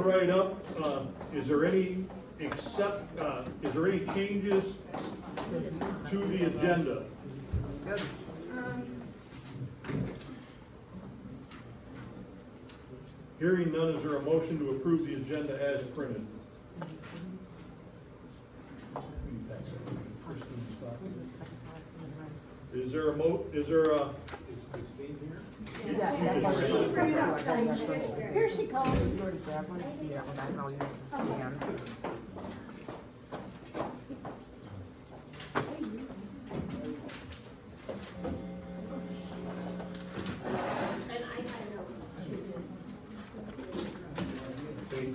coming right up. Is there any changes to the agenda? Good. Hearing none, is there a motion to approve the agenda as printed? Is there a is Christine here? Here she comes. You already grabbed one? Yeah, well, that's all you have to scan.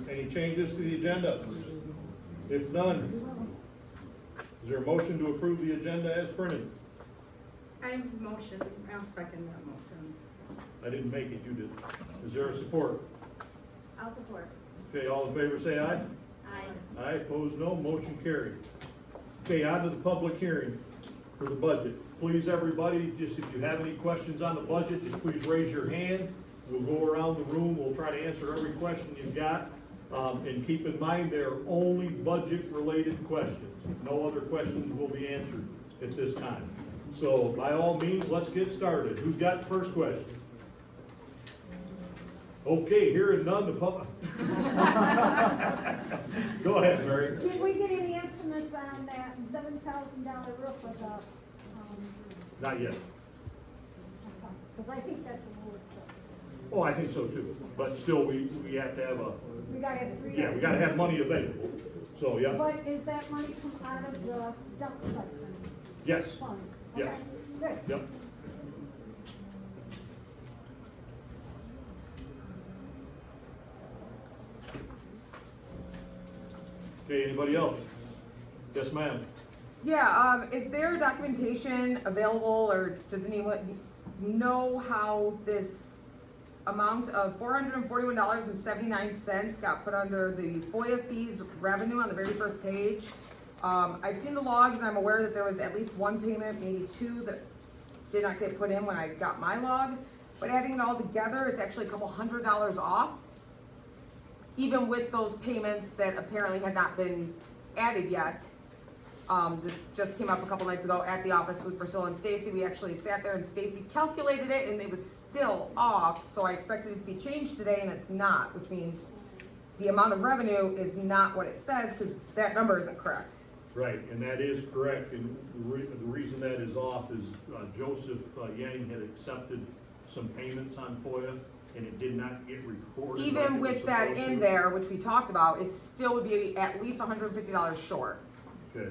Any changes to the agenda? If none, is there a motion to approve the agenda as printed? I motion, I'll second that motion. I didn't make it, you did. Is there a support? I'll support. Okay, all in favor say aye. Aye. Aye, opposed no, motion carried. Okay, on to the public hearing for the budget. Please, everybody, just if you have any questions on the budget, just please raise your hand. We'll go around the room, we'll try to answer every question you've got. And keep in mind, they're only budget-related questions. No other questions will be answered at this time. So by all means, let's get started. Who's got the first question? Okay, hearing none, the public. Go ahead, Mary. Did we get any estimates on that $7,000 roof with the, Not yet. because I think that's a little excessive. Oh, I think so too, but still, we have to have We gotta have three. we gotta have money available, so, yeah. But is that money come out of the dump site Yes, funds? yes. Okay, good. yep. Okay, anybody else? Yes, ma'am. Yeah, is there documentation available, or does anyone know how this amount of $441.79 got put under the FOIA fees revenue on the very first page? I've seen the logs, and I'm aware that there was at least one payment, maybe two, that did not get put in when I got my log. But adding it all together, it's actually a couple $100 off, even with those payments that apparently had not been added yet. This just came up a couple nights ago at the office with Priscilla and Stacy. We actually sat there and Stacy calculated it, and it was still off, so I expected it to be changed today, and it's not, which means the amount of revenue is not what it says, because that number isn't correct. Right, and that is correct, and the reason that is off is Joseph Yang had accepted some payments on FOIA, and it did not get recorded. like it Even was with that supposed in to. there, which we talked about, it still would be at least $150 short. Okay.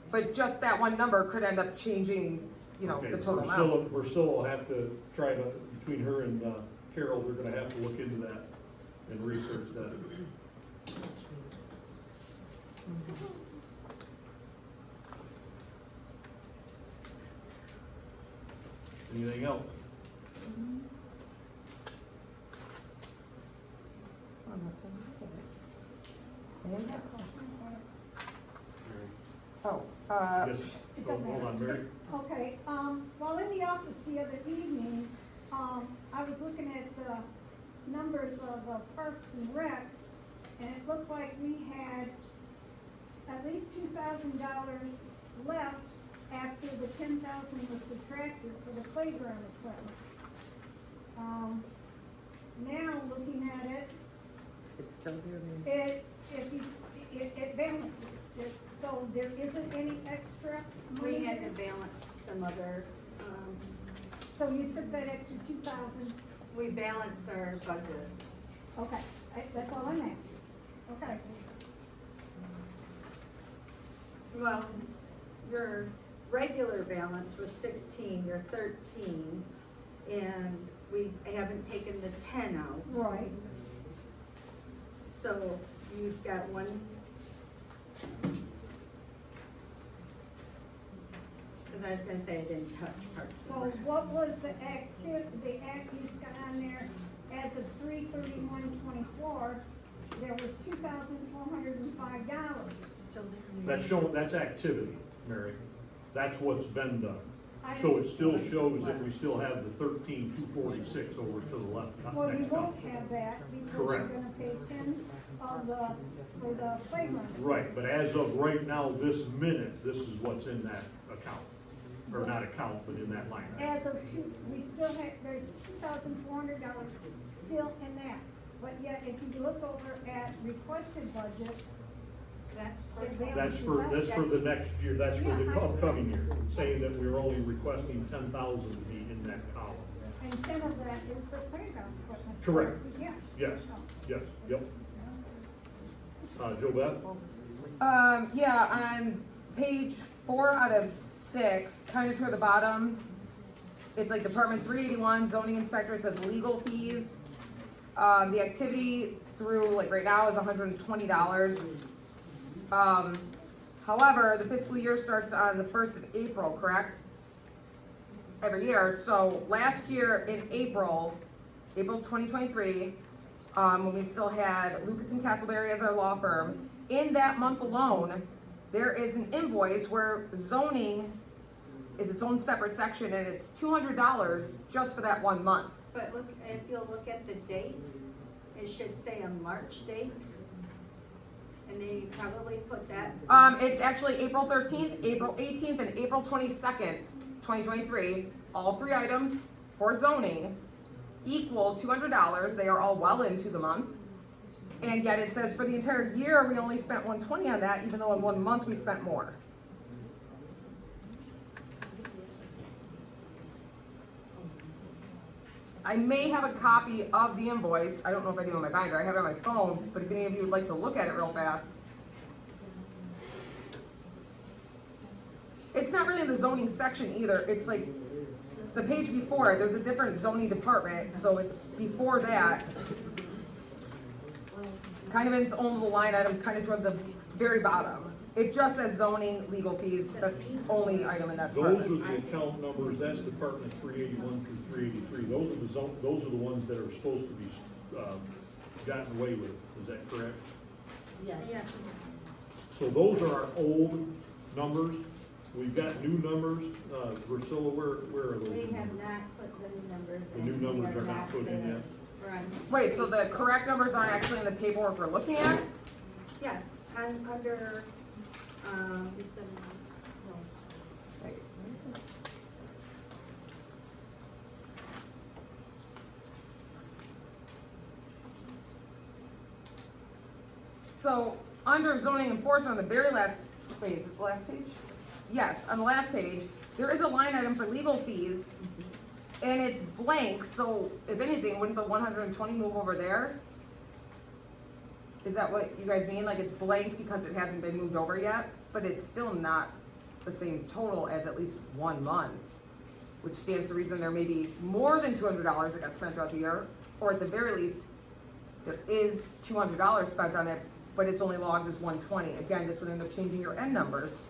But just that one number could end up changing, you know, Okay, the total amount. Priscilla will have to try to, between her and Carol, they're gonna have to look into that and research that. Anything else? Oh, Yes, oh, hold on, Mary. Okay, while in the office the other evening, I was looking at the numbers of Parks and Rec, and it looked like we had at least $2,000 left after the $10,000 was subtracted for the playground equipment. Now, looking at it, it's still there, it balances, so there isn't any extra money. We had to there? balance some other, So you took that extra 2,000, we balanced our budget. okay, that's all I'm asking, okay. Well, your regular balance was 16, your 13, and we haven't taken the 10 out. Right. So you've got one. Cause I was gonna say I didn't touch Parks and So Rec. what was the act he's got on there, as of 3/31/24, there was $2,405. Still there. That's showing, that's activity, Mary. That's what's been done. I So it still understand. shows that we still have the 13,246 over to the left. Well, you next won't column. have that because you're Correct. gonna pay for the playground. Right, but as of right now, this minute, this is what's in that account, or not account, but in that line item. As of we still have, there's $2,400 still in that. But yet, if you look over at requested budget, That's It for, That's for the next year, that's for the Yeah, I- upcoming year, saying that we're only requesting 10,000 to be in that column. and 10 of that is for playground equipment. Correct. Yeah. Yes, yes, yep. Joe Beth? Yeah, on page 4 out of 6, kind of toward the bottom, it's like Department 381, zoning inspector, it says legal fees. The activity through, like, right now is $120. However, the fiscal year starts on the 1st of April, correct? Every year, so last year in April 2023, when we still had Lucas and Castleberry as our law firm, in that month alone, there is an invoice where zoning is its own separate section, and it's $200 just for that 1 month. but look, if you'll look at the date, it should say a March date. And then you probably put that. It's actually April 13th, April 18th, and April 22nd, 2023. All 3 items for zoning equal $200. They are all well into the month. And yet it says for the entire year, we only spent $120 on that, even though in 1 month we spent more. I may have a copy of the invoice. I don't know if I do on my binder. I have it on my phone, but if any of you would like to look at it real fast. It's not really in the zoning section either. It's like the page before it. There's a different zoning department, so it's before that. Kind of in its own little line item, kind of toward the very bottom. It just says zoning, legal fees. That's the only item in that Those department. are the account numbers, that's Department 381 through 383. Those are the ones that are supposed to be, gotten away with, is that correct? Yeah. So those are our old numbers. We've got new numbers. Priscilla, where are those? We new have numbers? not put the numbers The in. new We numbers have are not put in yet? Right, Wait, so the correct numbers aren't actually in the paperwork we're looking at? yeah, under, Wait. So, under zoning enforcement, on the very last, wait, is it the last page? Yes, on the last page, there is a line item for legal fees, and it's blank, so if anything, wouldn't the 120 move over there? Is that what you guys mean? Like it's blank because it hasn't been moved over yet, but it's still not the same total as at least 1 month, which stands to reason there may be more than $200 that got spent throughout the year, or at the very least, there is $200 spent on it, but it's only logged as 120. Again, this would end up changing your end numbers.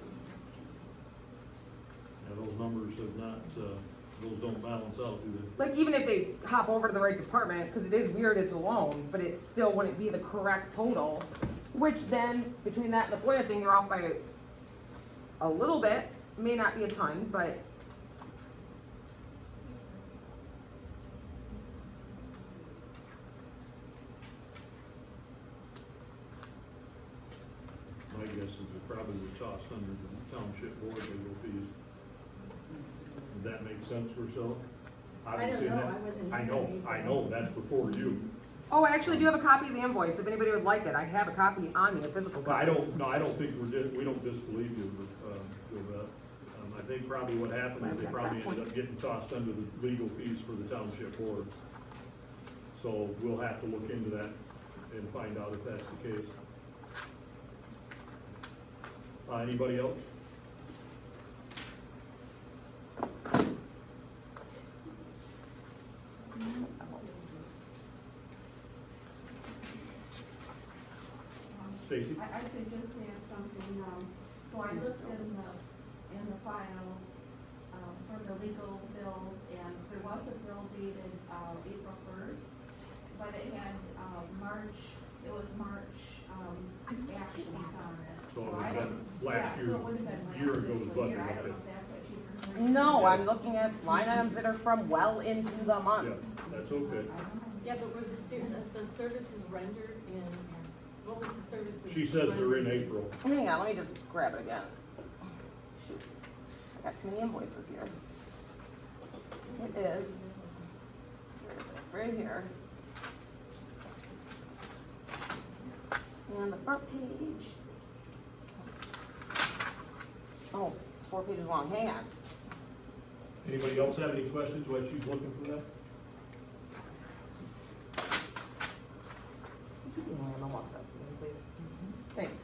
Yeah, those numbers have not, those don't balance out, do they? Like even if they hop over to the right department, because it is weird it's a loan, but it still wouldn't be the correct total, which then, between that and the FOIA thing, you're off by a little bit, may not be a ton, but My guess is it probably was tossed under the township board legal fees. Does that make sense, Priscilla? I don't know, I wasn't here I either. know, that's before you. oh, I actually do have a copy of the invoice, if anybody would like it. I have a copy on me, a physical But I copy. don't think we don't disbelieve you, with that. I think probably what happened is they probably ended up getting tossed under the legal fees for the township board. So we'll have to look into that and find out if that's the case. Anybody else? Stacy? I could just add something, so I looked in the file, for the legal bills, and there was a bill dated, April 1st, but it had, it was March, actions on it. So it I would've don't- been last yeah, year- so it would've been last year ago's fiscal year. budget, I don't okay. know if that's what she's referring to. No, I'm looking at line items that are from well into the month. Yeah, that's okay. I don't know. Yeah, but were the services rendered in What was the services? She says they're in April. Hang on, let me just grab it again. Shoot, I got too many invoices here. It is, where is it, right here. And the front page. Oh, it's 4 pages long, hang on. Anybody else have any questions while she's looking for that? Thanks.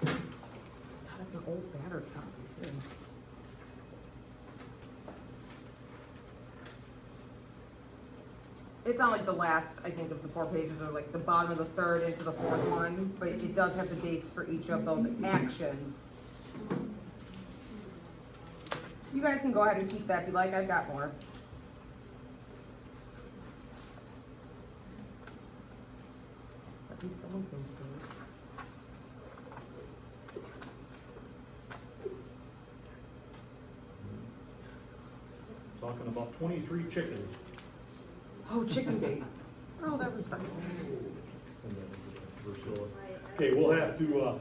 God, that's an old battered copy too. It's on like the last, I think, of the 4 pages, or like the bottom of the third into the fourth one, but it does have the dates for each of those actions. You guys can go ahead and keep that if you like, I've got more. At least someone can do it. Talking about 23 chickens. Oh, chicken gate. Oh, that was fun. Okay, we'll have to,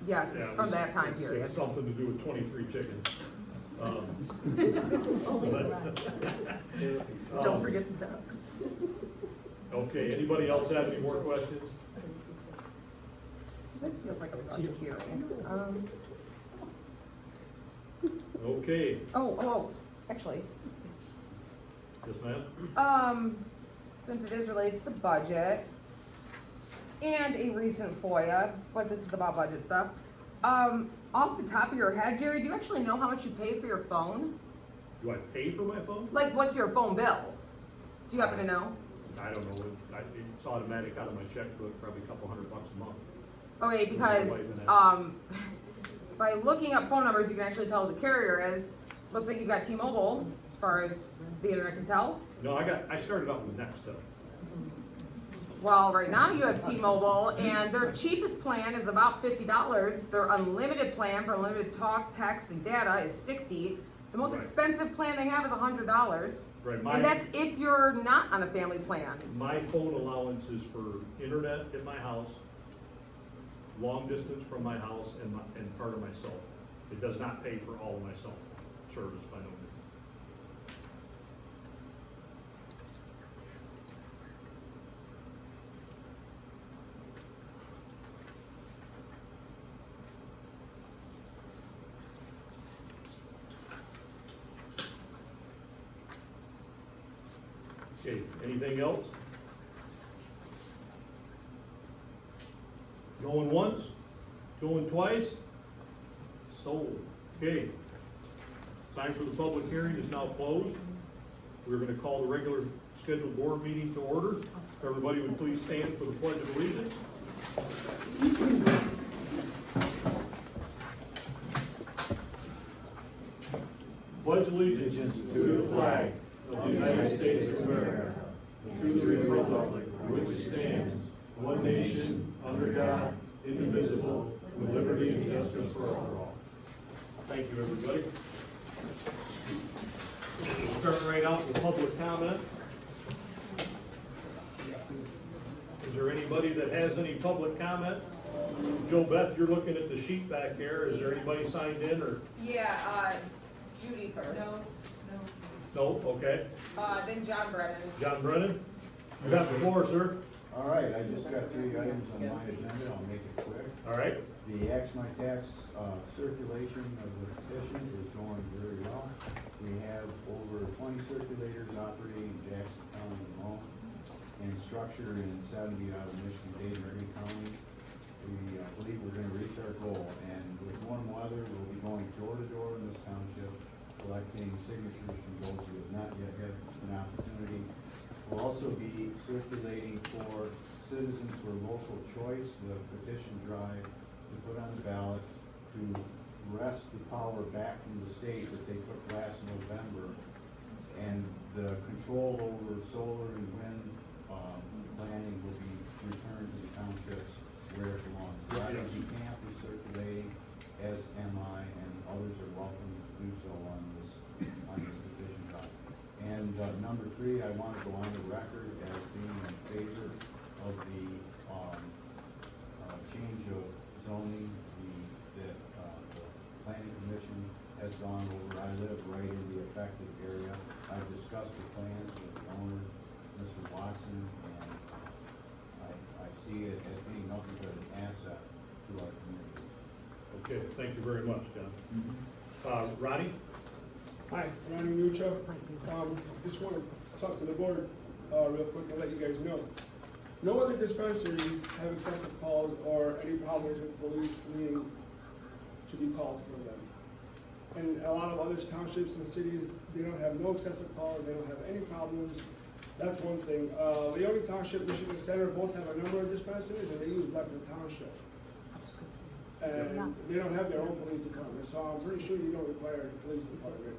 Yes, it's from that time period. It's something to do with 23 chickens. Don't forget the ducks. Okay, anybody else have any more questions? This feels like a budget hearing. Okay, Actually, yes ma'am? Since it is related to the budget and a recent FOIA, but this is about budget stuff. Off the top of your head, Jerry, do you actually know how much you pay for your phone? Do I pay for my phone? Like, what's your phone bill? Do you happen to know? I don't know, it's automatic out of my checkbook, probably a couple $100 a month. Okay, because, by looking up phone numbers, you can actually tell who the carrier is. Looks like you've got T-Mobile, as far as the internet can tell. No, I started out with Next stuff. Well, right now you have T-Mobile, and their cheapest plan is about $50. Their unlimited plan for unlimited talk, text, and data is $60. The most Right. expensive plan they have is $100. Right, And that's if you're not on a family plan. my phone allowance is for internet at my house, long distance from my house, and part of my cell phone. It does not pay for all of my cell phone service by no means. Okay, anything else? Going once, going twice? Sold. Okay. Time for the public hearing is now closed. We're gonna call the regular scheduled board meeting to order. Everybody would please stand for the pledge of allegiance. Pledge allegiance to the flag of the United States of America, and to the republic for which it stands, one nation, under God, indivisible, with liberty and justice for all. Thank you, everybody. We'll start right out with public comment. Is there anybody that has any public comment? Joe Beth, you're looking at the sheet back there. Is there anybody signed in or? Yeah, Judy first. No, okay. Then John Brennan. John Brennan, you got the floor, sir. All right, I just got 3 items on my agenda, I'll make it quick. All right. The Axe My Tax circulation of the petition is going very well. We have over 20 circulators operating in Jackson County alone, and structure in 70 out of Michigan-Dade and Erie counties. We believe we're gonna reach our goal, and with warm weather, we'll be going door to door in this township, collecting signatures from those who have not yet had an opportunity. We'll also be circulating for citizens for local choice, the petition drive to put on the ballot to wrest the power back from the state that they took last November, and the control over solar and wind planning will be returned to the townships where it belongs. The camp is circulating, as am I, and others are welcome to do so on this petition drive. And, number 3, I want to go on the record as being in favor of the, change of zoning, that the planning commission has gone over. I live right in the affected area. I've discussed the plans with the owner, Mr. Watson, and I see it as being nothing but an asset to our community. Okay, thank you very much, John. Ronnie? Hi, Ronnie Nuccio. Just want to talk to the board real quick and let you guys know. No other dispensaries have excessive calls or any problems with police needing to be called for them. And a lot of other townships and cities, they don't have no excessive calls, they don't have any problems. That's one thing. Leone Township, Michigan Center, both have a number of dispensaries and they use Blackburn Township. And they don't have their own police department, so I'm pretty sure you don't require a police department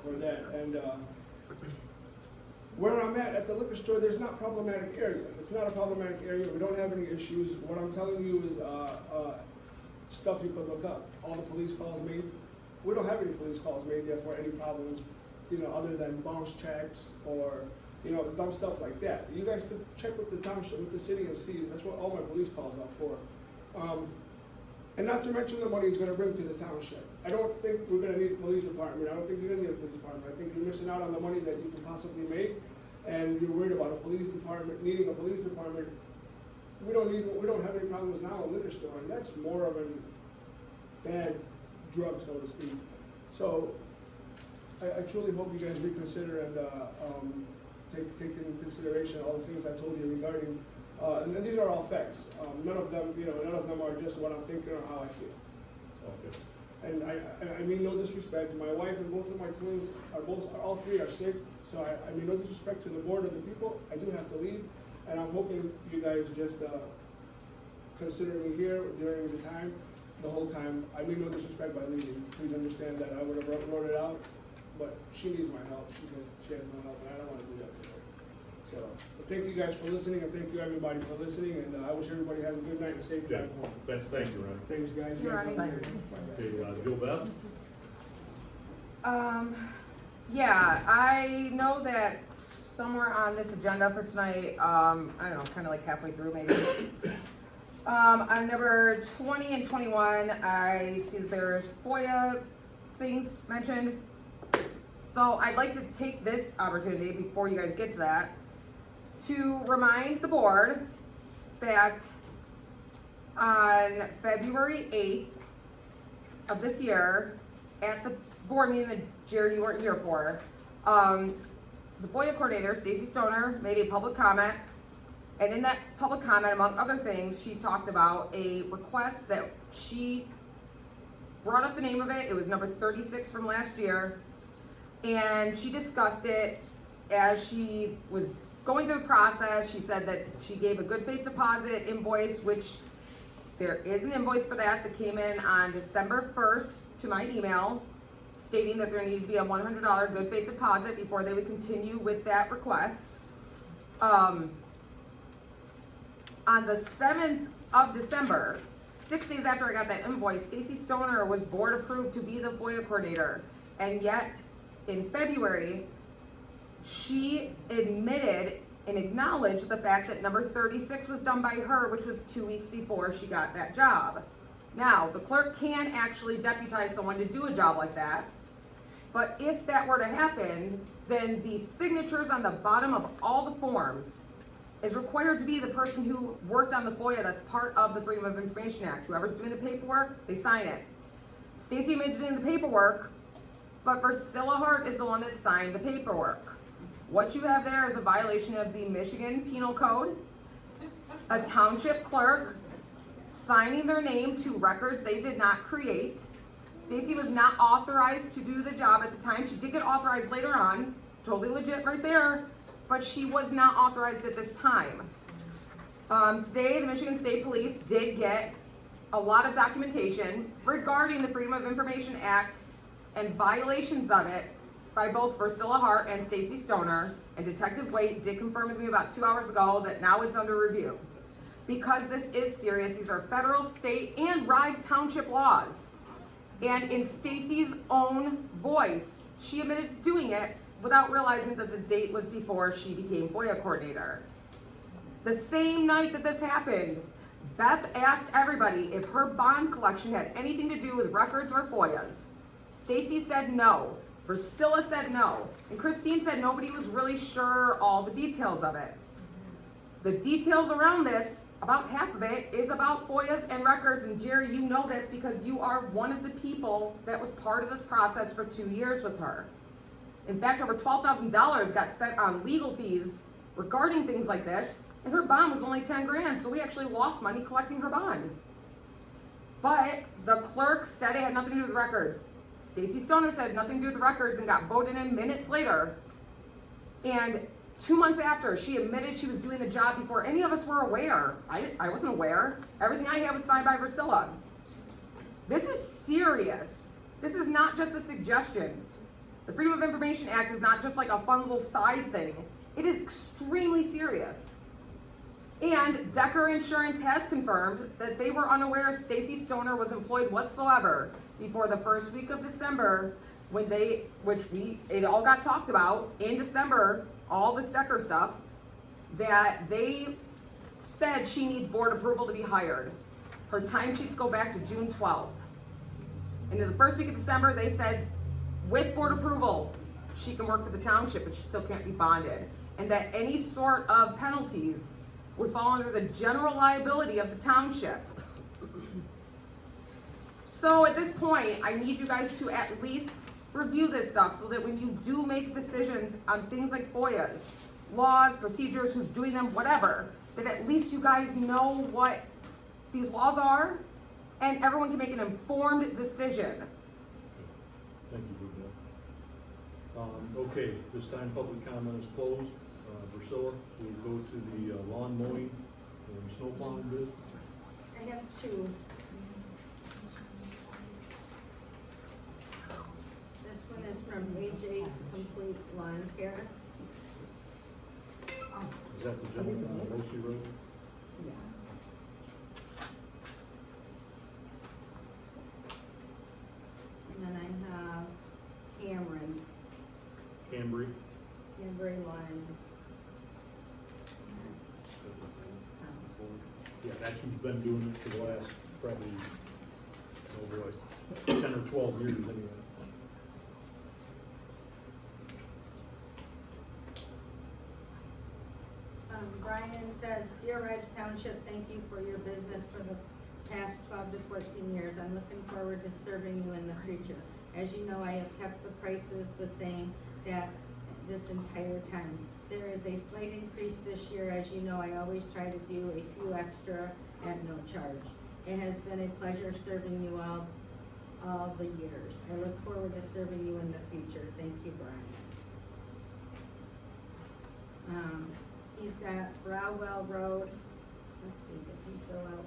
for that. And where I'm at the liquor store, there's not problematic area. It's not a problematic area. We don't have any issues. What I'm telling you is stuff you could look up. All the police calls made. We don't have any police calls made there for any problems, other than bounce checks or, dumb stuff like that. You guys could check with the township, with the city and see. That's what all my police calls are for. And not to mention the money it's gonna bring to the township. I don't think we're gonna need a police department. I don't think you're gonna need a police department. I think you're missing out on the money that you can possibly make, and you're worried about a police department, needing a police department. We don't have any problems now in liquor store, and that's more of a bad drug, so to speak. So, I truly hope you guys reconsider and, take into consideration all the things I told you regarding and these are all facts. None of them are just what I'm thinking or how I feel. Okay. And I mean no disrespect. My wife and both of my twins all three are sick. So I mean no disrespect to the board or the people. I do have to leave, and I'm hoping you guys just consider me here during the whole time. I mean no disrespect by leaving. Please understand that I would have wrote it out, but she needs my help. She has no help, and I don't want to do that to her. So thank you guys for listening, and thank you everybody for listening, and I wish everybody has a good night and a safe drive home. Thank you, Ronnie. Thanks, guys. See you, Ronnie. Okay, Joe Beth? Yeah, I know that somewhere on this agenda for tonight, I don't know, kind of like halfway through maybe. On number 20 and 21, I see that there's FOIA things mentioned. So I'd like to take this opportunity before you guys get to that to remind the board that on February 8th of this year, at the board meeting that Jerry, you weren't here for, the FOIA coordinator, Stacy Stoner, made a public comment, and in that public comment, among other things, she talked about a request that she brought up the name of it. It was number 36 from last year, and she discussed it as she was going through the process. She said that she gave a good faith deposit invoice, which there is an invoice for that came in on December 1st to my email, stating that there needed to be a $100 good faith deposit before they would continue with that request. On the 7th of December, 6 days after I got that invoice, Stacy Stoner was board approved to be the FOIA coordinator, and yet in February, she admitted and acknowledged the fact that number 36 was done by her, which was 2 weeks before she got that job. Now, the clerk can actually deputize someone to do a job like that, but if that were to happen, then the signatures on the bottom of all the forms is required to be the person who worked on the FOIA. That's part of the Freedom of Information Act. Whoever's doing the paperwork, they sign it. Stacy made it in the paperwork, but Priscilla Hart is the one that signed the paperwork. What you have there is a violation of the Michigan Penal Code, a township clerk signing their name to records they did not create. Stacy was not authorized to do the job at the time. She did get authorized later on, totally legit right there, but she was not authorized at this time. Today, the Michigan State Police did get a lot of documentation regarding the Freedom of Information Act and violations of it by both Priscilla Hart and Stacy Stoner, and Detective Waite did confirm with me about 2 hours ago that now it's under review. Because this is serious, these are federal, state, and Rives Township laws. And in Stacy's own voice, she admitted to doing it, without realizing that the date was before she became FOIA coordinator. The same night that this happened, Beth asked everybody if her bond collection had anything to do with records or FOIAs. Stacy said no, Priscilla said no, and Christine said nobody was really sure all the details of it. The details around this, about half of it, is about FOIAs and records, and Jerry, you know this because you are one of the people that was part of this process for 2 years with her. In fact, over $12,000 got spent on legal fees regarding things like this, and her bond was only 10 grand, so we actually lost money collecting her bond. But the clerk said it had nothing to do with records. Stacy Stoner said nothing to do with the records and got voted in minutes later. And 2 months after, she admitted she was doing the job before any of us were aware. I wasn't aware. Everything I had was signed by Priscilla. This is serious. This is not just a suggestion. The Freedom of Information Act is not just like a fun little side thing. It is extremely serious. And Decker Insurance has confirmed that they were unaware Stacy Stoner was employed whatsoever before the first week of December when it all got talked about in December, all this Decker stuff, that they said she needs board approval to be hired. Her timesheets go back to June 12th. And in the first week of December, they said, with board approval, she can work for the township, but she still can't be bonded. And that any sort of penalties would fall under the general liability of the township. So at this point, I need you guys to at least review this stuff so that when you do make decisions on things like FOIAs, laws, procedures, who's doing them, whatever, that at least you guys know what these laws are and everyone can make an informed decision. Thank you, Ruben. Okay, this time public comment is closed. Priscilla, we'll go to the lawn mowing and snow plowing bid. I have two. This one is from AJ Complete Lawn Care. Is that the gentleman on Rosie Road? And then I have Cameron, Cambry? Cambry Lawn. Yeah, that's who's been doing it for the last probably, oh boy, 10 or 12 years anyway. Brian says, Dear Rives Township, thank you for your business for the past 12 to 14 years. I'm looking forward to serving you in the future. As you know, I have kept the prices the same that this entire time. There is a slight increase this year. As you know, I always try to do a few extra at no charge. It has been a pleasure serving you all the years. I look forward to serving you in the future. Thank you, Brian. He's got Browell Road. Let's see, did he fill out?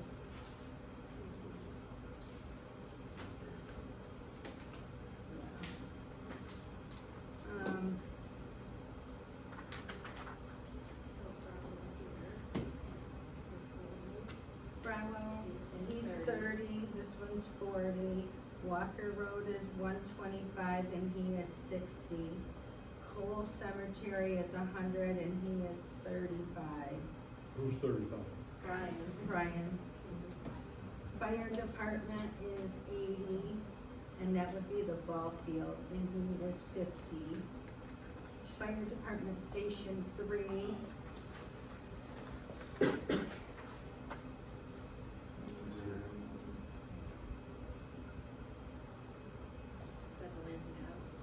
Browell, he's 30, this one's 40. Walker Road is 125 and he is 60. Cole Cemetery is 100 and he is 35. Who's 35? Brian. Fire Department is 80 and that would be the ball field and he is 50. Fire Department Station 3.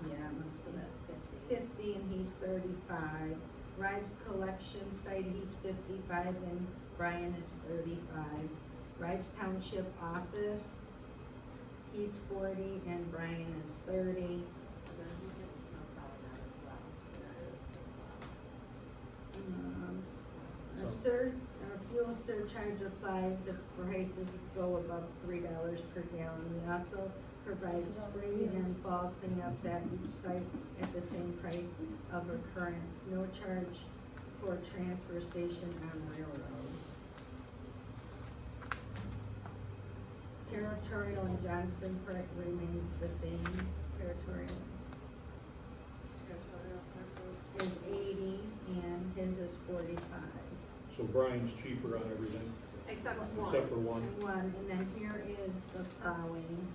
Yeah, most of that's 50 and he's 35. Rives Collection Site, he's 55 and Brian is 35. Rives Township Office, he's 40 and Brian is 30. Our fuel surcharge applies if prices go above $3 per gallon. We also provide spring and fall cleanups at each site at the same price of occurrence. No charge for transfer station on railroad. Territorial and Johnston remains the same. Territorial. Brian's cheaper on everything, Except one. except for one. And then here is the plowing.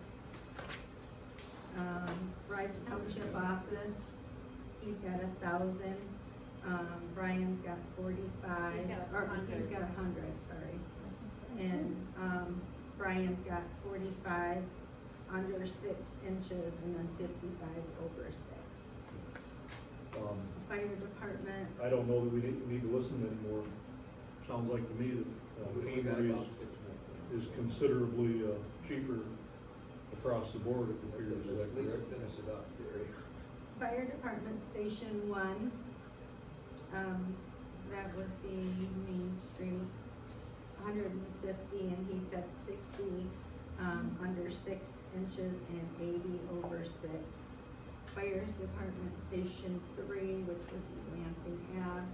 Rives Township office, he's got 1,000, Brian's got 45, He's got or 100. he's got 100, sorry. And, Brian's got 45 under 6 inches and then 55 over 6. Fire department, I don't know that we need to listen anymore. Sounds like to me that We got Cambria about 6 more. is considerably cheaper across the board, it appears, is that Lisa, correct? finish it up, Gary. fire department station 1, that would be Main Street, 150, and he said 60, under 6 inches and 80 over 6. Fire department station 3, which would be Lansing Ave,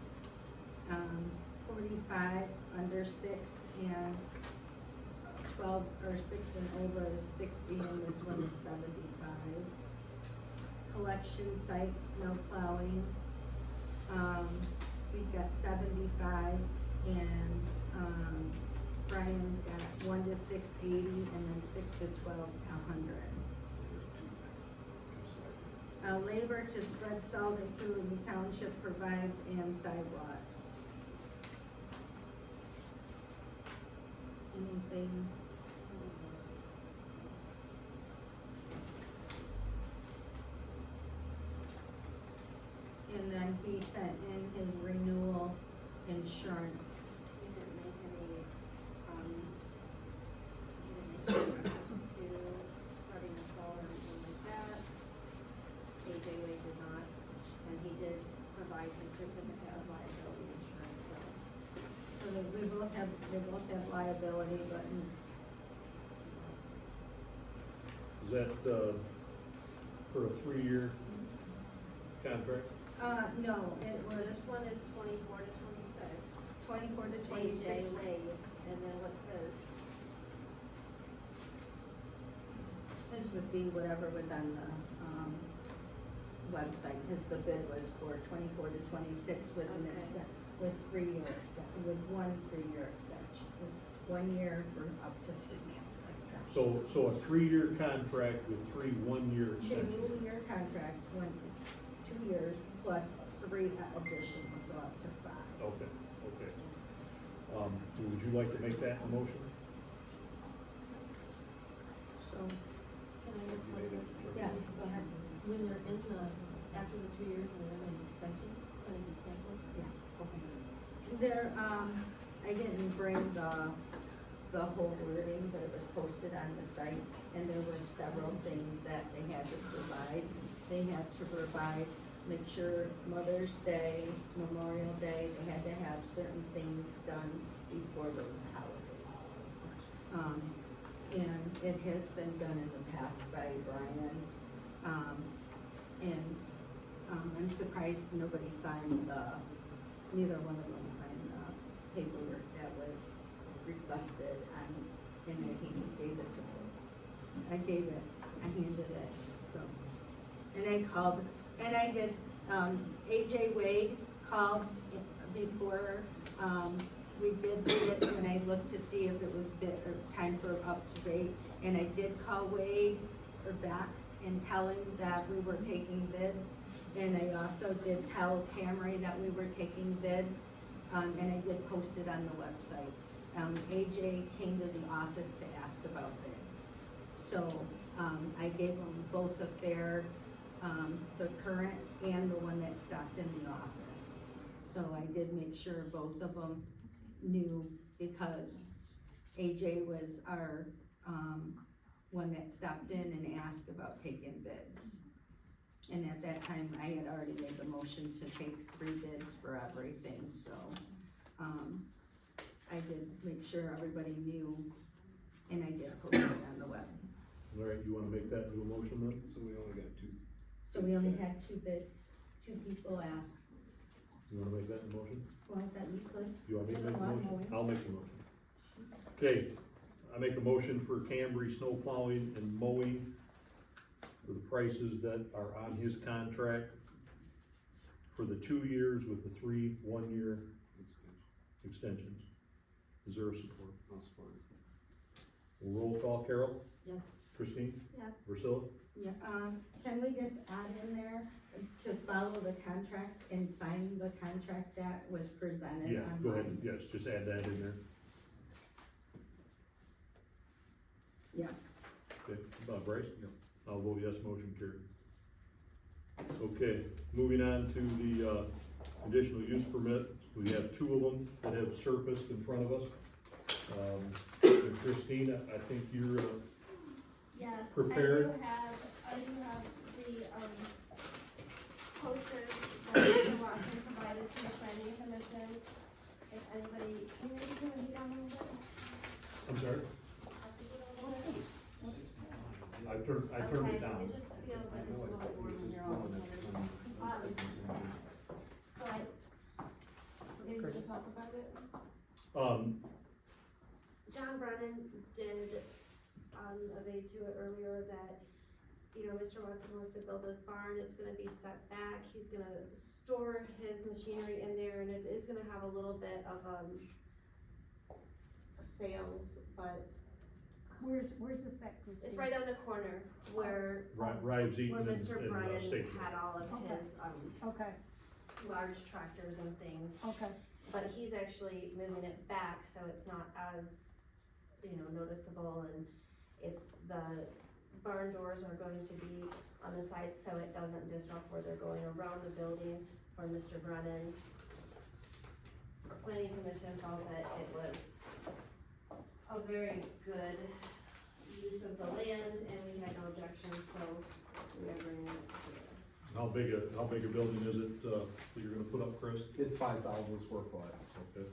45 under 6 and 12 or 6 and over is 60, and this one is 75. Collection site, snow plowing, he's got 75, and, Brian's got 1 to 680, and then 6 to 12 to 100. Labor to spread salt and food the township provides and sidewalks. Anything? And then he sent in his renewal insurance. We didn't make any, we didn't make any reference to spreading the salt or anything like that. AJ Wade did not, and he did provide his certificate of liability insurance though. So that they both have liability, but Is that, for a 3-year contract? no, it was This one is 24 to 26. 24 to AJ 26. Wade, and then what's his? This would be whatever was on the, website, cause the bid was for 24 to 26 with an Okay. with 3-year extension, with 1 3-year extension, with 1 year for up to 3 extension. So a 3-year contract with 3 1-year extensions? 2-year contract, 2 years plus 3 additional, so up to 5. Okay, okay. Would you like to make that a motion? So, Can I ask one question? yeah, go ahead. When they're in the, after the 2 years, when they're in an extension, can it be canceled? Yes, okay. There, I didn't bring the whole wording, but it was posted on the site, and there were several things that they had to provide. They had to provide, make sure Mother's Day, Memorial Day, they had to have certain things done before those holidays. And it has been done in the past by Brian, I'm surprised nobody signed neither one of them signed the paperwork that was requested, and I think he gave it to us. I handed it, so. And I called, and I did, AJ Wade called before, we did it, and I looked to see if it was time for up to date, and I did call Wade or back and tell him that we were taking bids, and I also did tell Camry that we were taking bids, and I did post it on the website. AJ came to the office to ask about bids, so, I gave them both a fair, the current and the one that stopped in the office. So I did make sure both of them knew, because AJ was our, one that stopped in and asked about taking bids. And at that time, I had already made the motion to take 3 bids for everything, so, I did make sure everybody knew, and I did post it on the web. All right, you wanna make that into a motion then? So we only got 2. So we only had 2 bids, 2 people asked. You wanna make that a motion? Well, I thought you could. You want me to make the Lawn motion? mowing. I'll make the motion. Okay, I make a motion for Cambry snow plowing and mowing for the prices that are on his contract for the 2 years with the 3 1-year extensions. Is there a support? I'll support it. We'll roll call, Carol, Yes. Christine, Yes. Priscilla? Yeah, can we just add in there to follow the contract and sign the contract that was presented Yeah, go ahead, online? yes, just add that in there. Yes. Okay, Bryce? Yep. I'll vote yes, motion carried. Okay, moving on to the, conditional use permit, we have two of them that have surfaced in front of us. And Christine, I think you're, Yes, Prepared. I do have the, posters that Mr. Watson provided to the planning commission. If anybody, can you turn the heat on a little bit? I'm sorry, I turned it Okay, down. it just feels like it's a little warm in your office. So maybe we can talk about it. John Brennan did, allude to it earlier that, Mr. Watson wants to build this barn, it's gonna be set back, he's gonna store his machinery in there, and it is gonna have a little bit of, sales, but Where's the set, Christine? it's right on the corner where, Rives where Eaton and Mr. Brennan State. had all of Okay. his, Okay, large tractors and things. okay, But he's actually moving it back, so it's not as, noticeable, and the barn doors are going to be on the side, so it doesn't disrupt where they're going around the building for Mr. Brennan. Planning commission felt that it was a very good use of the land, and we had no objections, so we are bringing it here. How big a building is it, that you're gonna put up, Chris? It's 5,000 square foot. Okay.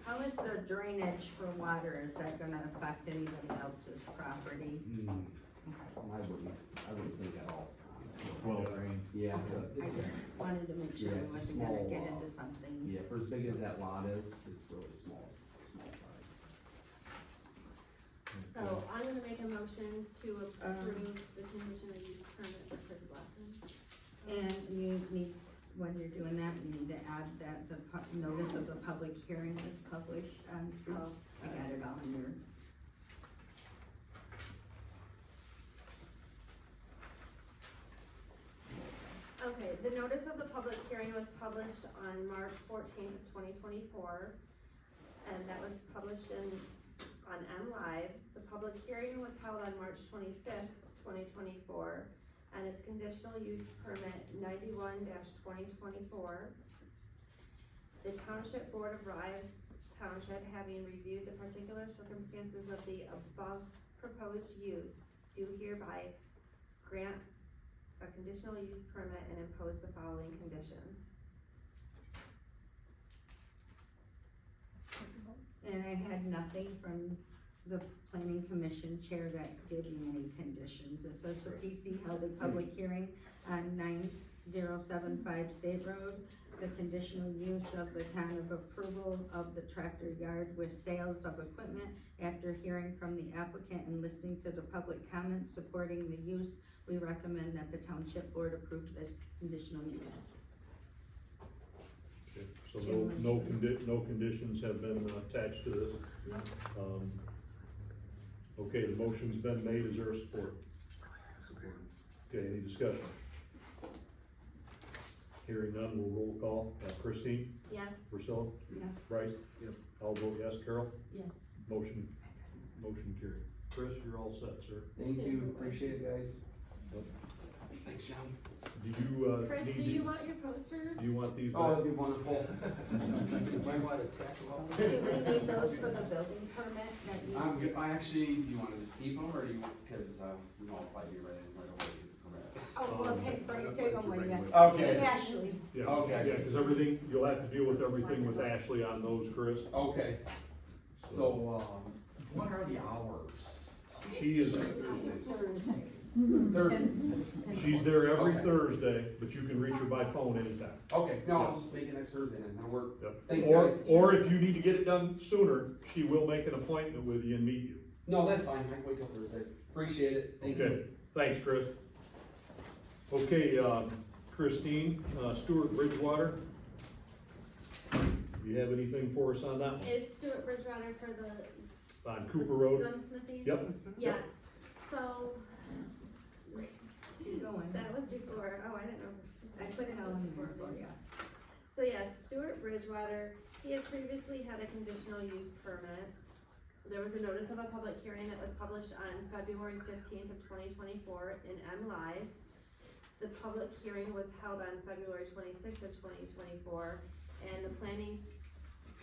How is the drainage for water, is that gonna affect anybody else's property? I wouldn't think at all. Well, rain. Yeah, I just wanted to make sure Yeah, it it's a wasn't gonna small, get into something. yeah, for as big as that lot is, it's really small size. So I'm gonna make a motion to approve the conditional use permit for Chris Watson. And you need, when you're doing that, you need to add that the notice of the public hearing is published, I got it all in there. Okay, the notice of the public hearing was published on March 14th of 2024, and that was published on MLive. The public hearing was held on March 25th, 2024, and it's conditional use permit 91-2024. The Township Board of Rives Township, having reviewed the particular circumstances of the above proposed use, do hereby grant a conditional use permit and impose the following conditions. And I had nothing from the planning commission chair that gave me any conditions. It says the PC held a public hearing on 9075 State Road. The conditional use of the kind of approval of the tractor yard with sales of equipment. After hearing from the applicant and listening to the public comments supporting the use, we recommend that the township board approve this conditional use. Okay, so no conditions have been attached to this? Okay, the motion's been made, is there a support? Support. Okay, any discussion? Hearing none, we'll roll call, Christine, Yes. Priscilla, Yes. Bryce? Yep. I'll vote yes, Carol? Yes. Motion carried. Chris, you're all set, sir. Thank you, appreciate it, guys. Thanks, John. Do you, Chris, do you want your posters? do you want these Oh, back? that'd be wonderful. Might want to tack them up. Do we need those for the building permit that you? I actually, do you wanna just keep them, or do you, cause, I'll probably be right away to get the permit. Oh, well, take them when you. Okay. Ashley. Yeah, Okay. yeah, cause everything, you'll have to deal with everything with Ashley on those, Chris. Okay, so, what are the hours? She is, Thursdays. she's there every Okay. Thursday, but you can reach her by phone anytime. Okay, no, I'll just make it next Thursday then, that'll work. Yep. Thanks, Or, guys. or if you need to get it done sooner, she will make an appointment with you and meet you. No, that's fine, I can wait till Thursday. Appreciate it, thank Okay, you. thanks, Chris. Okay, Christine, Stewart Bridgewater. you have anything for us on that one? Is Stuart Bridgewater for the On Cooper Road? gunsmithing? Yep. Yes, so, Keep going. that was before, oh, I didn't know. I put it on before. for you. So yes, Stuart Bridgewater, he had previously had a conditional use permit. There was a notice of a public hearing that was published on February 15th of 2024 in MLive. The public hearing was held on February 26th of 2024, and the planning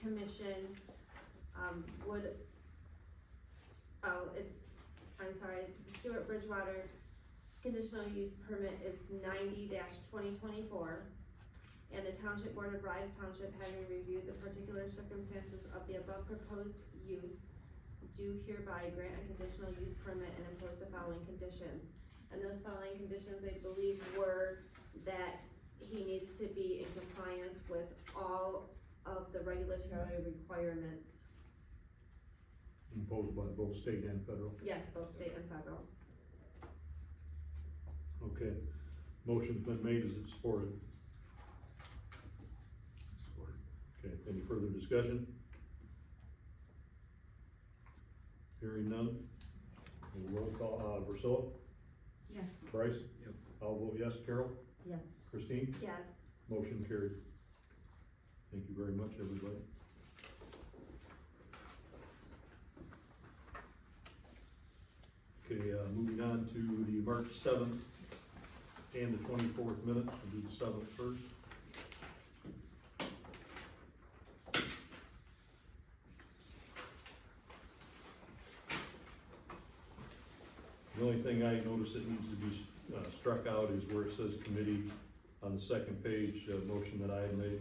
commission, I'm sorry, Stuart Bridgewater conditional use permit is 90-2024. And the Township Board of Rives Township, having reviewed the particular circumstances of the above proposed use, do hereby grant a conditional use permit and impose the following conditions. And those following conditions, I believe, were that he needs to be in compliance with all of the regulatory requirements. Imposed by both state and federal. Yes, both state and federal. Okay, motion's been made, is it supported? Support. Okay, any further discussion? Hearing none. We'll roll call, Priscilla? Yes. Bryce? Yep. I'll vote yes. Carol? Yes. Christine? Yes. Motion carried. Thank you very much, everybody. Okay, moving on to the March 7th and the 24th minutes, we'll do the 7th first. The only thing I noticed that needs to be struck out is where it says committee on the second page, motion that I had made.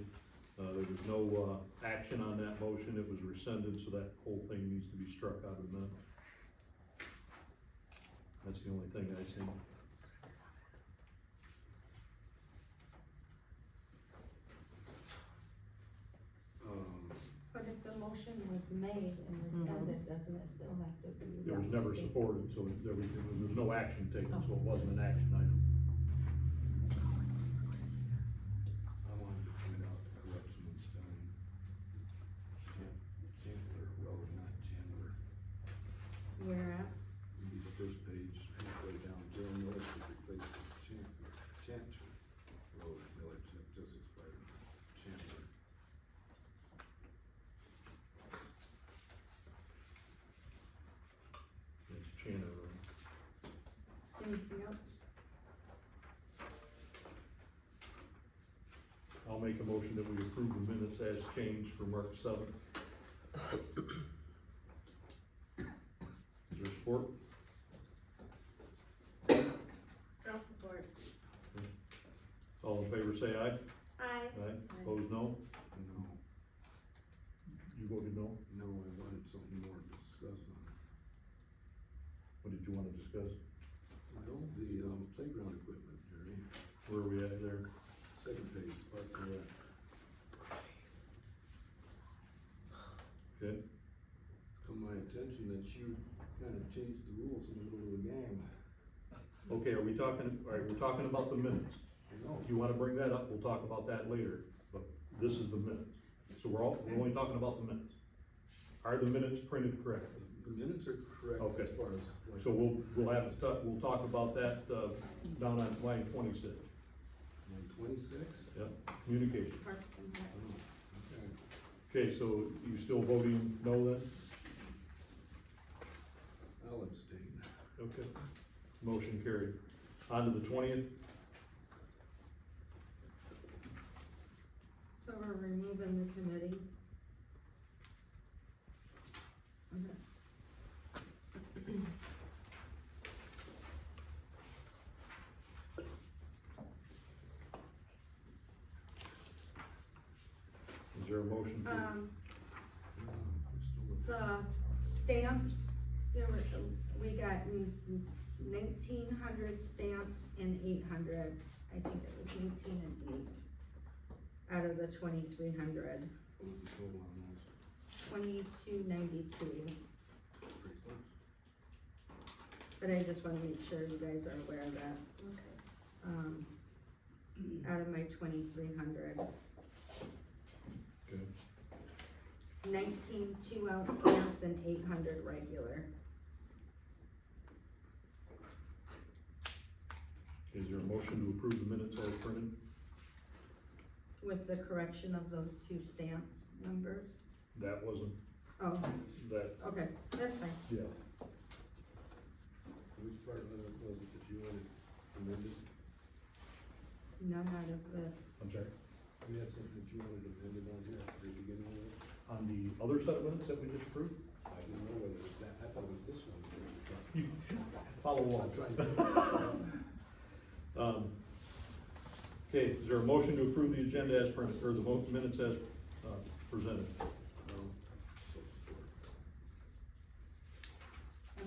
There was no action on that motion, it was rescinded, so that whole thing needs to be struck out of the minutes. That's the only thing I see. But if the motion was made and rescinded, doesn't it still have to be? It was Yes. never supported, so there was no action taken, so it wasn't an action item. I wanted to point out the corruption that's done. Chandler Road, not Chandler. Where at? Read the first page, halfway down, Joe North was replaced with Chandler Road, village, that just expired. Chandler. It's Chandler Road. Anything else? I'll make a motion that we approve the minutes as changed for March 7th. Is there support? I'll support. All in favor say aye. Aye. Aye. Opposed, no? No, You voted no? no, I wanted something more to discuss on it. What did you wanna discuss? Well, the, playground equipment, Jerry, Where are we at there? second page, Park and Rec. Okay, Come my attention that you kind of changed the rules in the middle of the game. okay, are we talking, all right, we're talking about the minutes. I know. If you wanna bring that up, we'll talk about that later, but this is the minutes. So we're only talking about the minutes. Are the minutes printed correctly? The minutes are correct Okay. as far as, like. So we'll talk about that, down on line 26. Line 26? Yep, communication. Parks and Rec. Oh, okay. Okay, so you still voting no then? I'll abstain. Okay. Motion carried. On to the 20th. So we're removing the committee. Is there a motion for? We're still The stamps, we got 1,900 stamps and 800, I think it was 19 and 8, out of the 2,300, What was the total on those? 2292. Pretty close. But I just wanna make sure you guys are aware of that. Okay. Out of my 2,300. Okay. 19 2-ounce stamps and 800 regular. Is there a motion to approve the minutes as printed? With the correction of those two stamps numbers? That wasn't, Oh, that, okay, that's fine. yeah. Which part of it was it that you wanted amended? None out of this. I'm sorry. You had something that you wanted amended on here at the beginning of it? On the other set of minutes that we just approved? I didn't know whether it was that, I thought it was this one. You follow along. I'm trying to. Okay, is there a motion to approve the agenda as printed, or the minutes as, presented? Are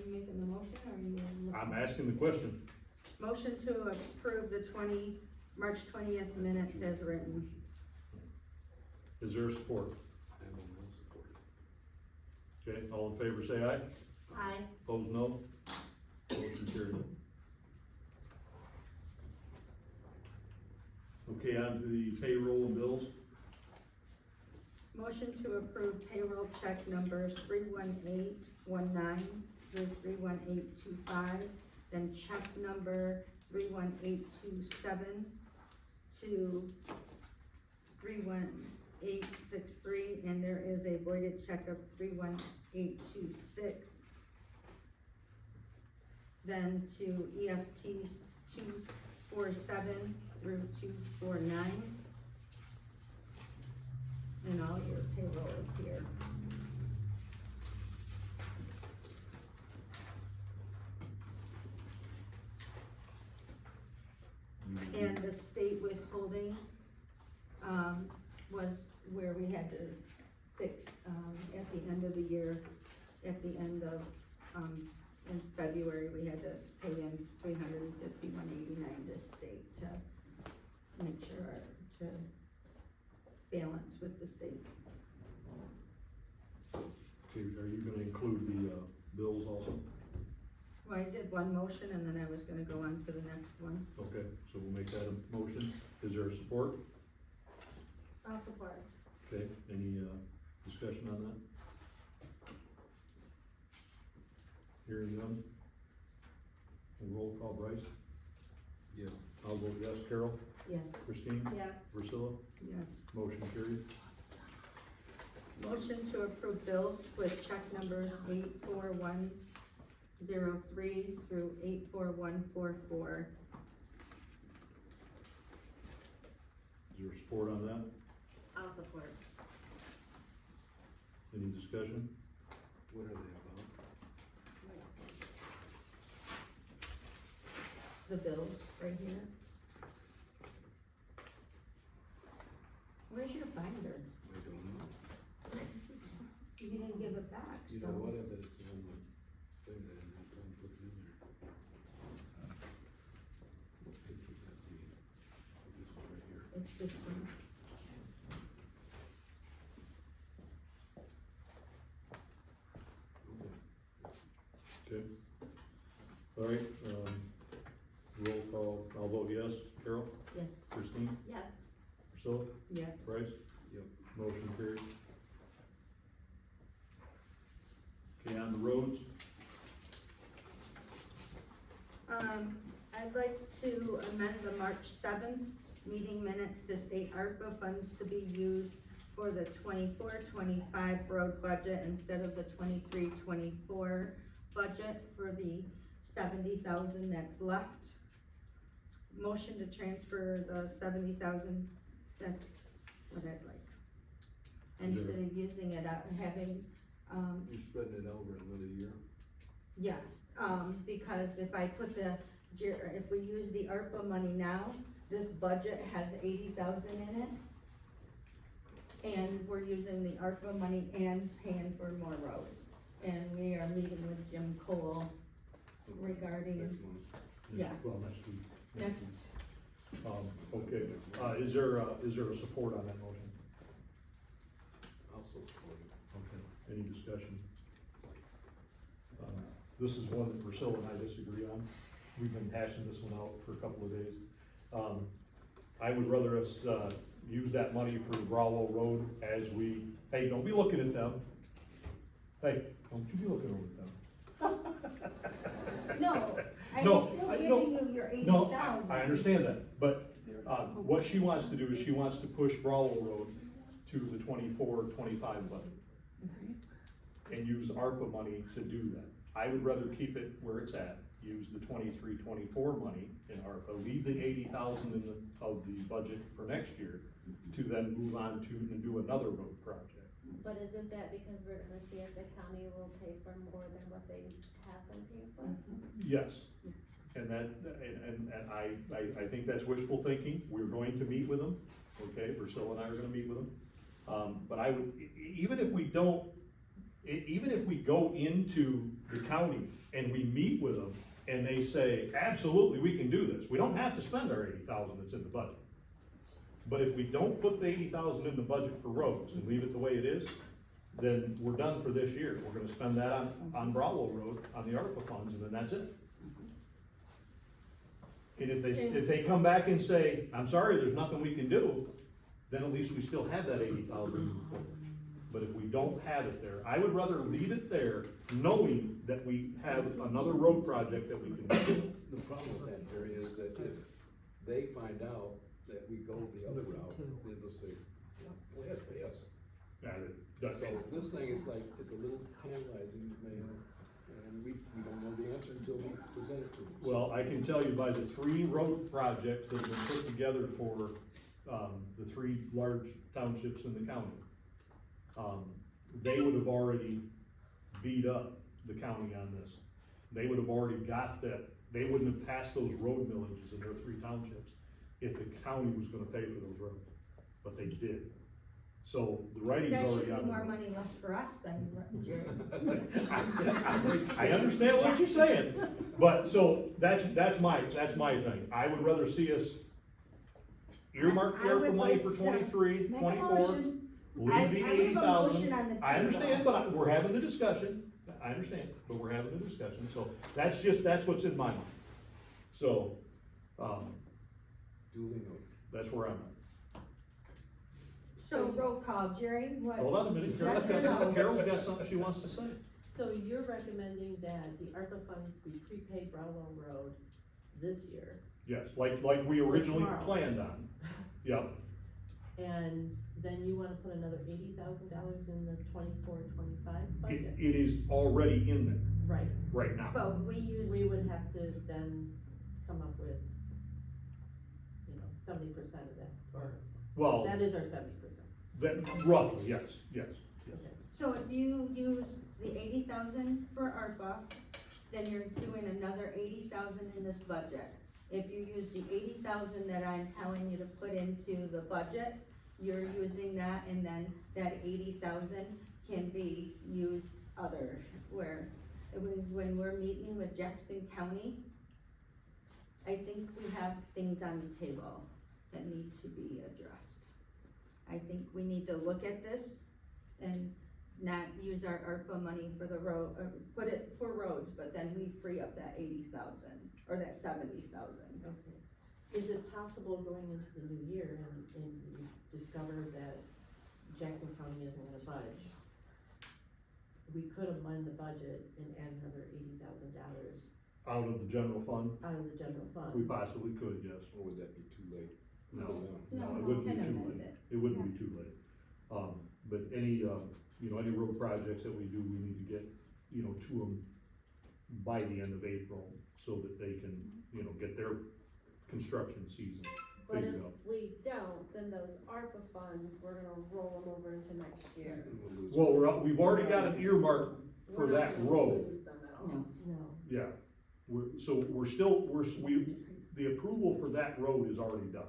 you making the motion, or are you? I'm asking the question. Motion to approve the March 20th minutes as written. Is there support? I will not support it. Okay, all in favor say aye. Aye. Opposed, no. Motion carried. Okay, on to the payroll and bills. Motion to approve payroll check numbers 31819 through 31825, then check number 31827 to 31863, and there is a voided check of 31826. Then to EFTs 247 through 249. And all your payroll is here. And the state withholding, was where we had to fix, at the end of the year, at the end of, in February, we had to pay in $351.89 to state to make sure, to balance with the state. Okay, are you gonna include the, bills also? Well, I did one motion and then I was gonna go on to the next one. Okay, so we'll make that a motion. Is there a support? I'll support. Okay, any, discussion on that? Hearing none? Roll call, Bryce? Yeah. I'll vote yes. Carol? Yes. Christine? Yes. Priscilla? Yes. Motion carried. Motion to approve bills with check numbers 84103 through 84144. Is there support on that? I'll support. Any discussion? What are they about? The bills right here. Where's your binder? I don't know. You didn't give it back, You so. know what, I bet it's on my thing, I didn't have time to put it in there. What page would that be? This one right here. It's this one. Okay. Okay. All right, roll call, I'll vote yes. Carol? Yes. Christine? Yes. Priscilla? Yes. Bryce? Yep. Motion carried. Okay, on the roads. I'd like to amend the March 7th meeting minutes to state ARPA funds to be used for the 24-25 road budget instead of the 23-24 budget for the 70,000 that's left. Motion to transfer the 70,000, that's what I'd like. Instead of using it out and having, You're spreading it over another year? yeah, because if I put if we use the ARPA money now, this budget has 80,000 in it. And we're using the ARPA money and paying for more roads. And we are meeting with Jim Cole regarding, Next month. Yeah. Well, next week. Next. Okay, is there a support on that motion? Also support it. Okay, any discussion? This is one that Priscilla and I disagree on. We've been hashing this one out for a couple of days. I would rather us, use that money for Bravo Road as we, hey, don't be looking at them. Hey, don't you be looking over at them. No, I'm No, still I- giving no, you your eighty No, thousand. I understand that, but, what she wants to do is she wants to push Bravo Road to the 24-25 budget. And use ARPA money to do that. I would rather keep it where it's at, use the 23-24 money in ARPA, leave the 80,000 in the, of the budget for next year, to then move on to and do another road project. But isn't that because we're gonna see if the county will pay for more than what they have been paying for? Yes, and that, and I think that's wishful thinking, we're going to meet with them, okay, Priscilla and I are gonna meet with them. But I would, even if we don't, even if we go into the county and we meet with them, and they say, absolutely, we can do this, we don't have to spend our 80,000 that's in the budget. But if we don't put the 80,000 in the budget for roads and leave it the way it is, then we're done for this year, we're gonna spend that on Bravo Road, on the ARPA funds, and then that's it. And if they come back and say, I'm sorry, there's nothing we can do, then at least we still have that 80,000. But if we don't have it there, I would rather leave it there, knowing that we have another road project that we can do. The problem with that, Jerry, is that if they find out that we go the other route, they will say, go ahead, pay us. So this thing is like, it's a little tantalizing, you know, and we don't know the answer until we present it to them. Well, I can tell you by the 3 road projects that have been put together for, the 3 large townships in the county, they would have already beat up the county on this. They would have already got that, they wouldn't have passed those road millages in their 3 townships if the county was gonna pay for those roads, but they did. So the writing's That already should on be the more road. money left for us than Jerry. I understand what you're saying, but so that's my thing. I would rather see us earmark I would ARPA money like for to 23, make a 24, motion. leave the I have a 80,000. motion on the I understand, table. but we're having the discussion. I understand, but we're having the discussion, so that's what's in my mind. So, Duly noted. that's where I'm at. So roll call, Jerry, what? Hold on a minute, Carol's got something she wants to say. So you're recommending that the ARPA funds be prepaid Bravo Road this year, Yes, like we originally Tomorrow. planned on. Yep, and then you wanna put another $80,000 in the 24-25 budget? it is already in there Right, right now. But we would have to then come up with, you know, 70% of that, or, Well, that is our 70%. that, roughly, yes. Okay. So if you use the 80,000 for ARPA, then you're doing another 80,000 in this budget. If you use the 80,000 that I'm telling you to put into the budget, you're using that, and then that 80,000 can be used other, when we're meeting with Jackson County, I think we have things on the table that need to be addressed. I think we need to look at this and not use our ARPA money for the road, or put it for roads, but then we free up that 80,000, or that 70,000. Okay. Is it possible going into the new year and we discover that Jackson County isn't gonna budge? We could amend the budget and add another $80,000 Out of the general fund, out of the general fund. we possibly could, yes. Or would that be too late? No, For them? no, No, it wouldn't be we can too amend late. it. It wouldn't be too late. But any, any road projects that we do, we need to get, to them by the end of April, so that they can, get their construction season But if figured out. we don't, then those ARPA funds, we're gonna roll them over into next year. And we'll lose Well, we've already got an earmark for We're not that gonna road. lose them at all. No. No, Yeah, the approval for that road is already done.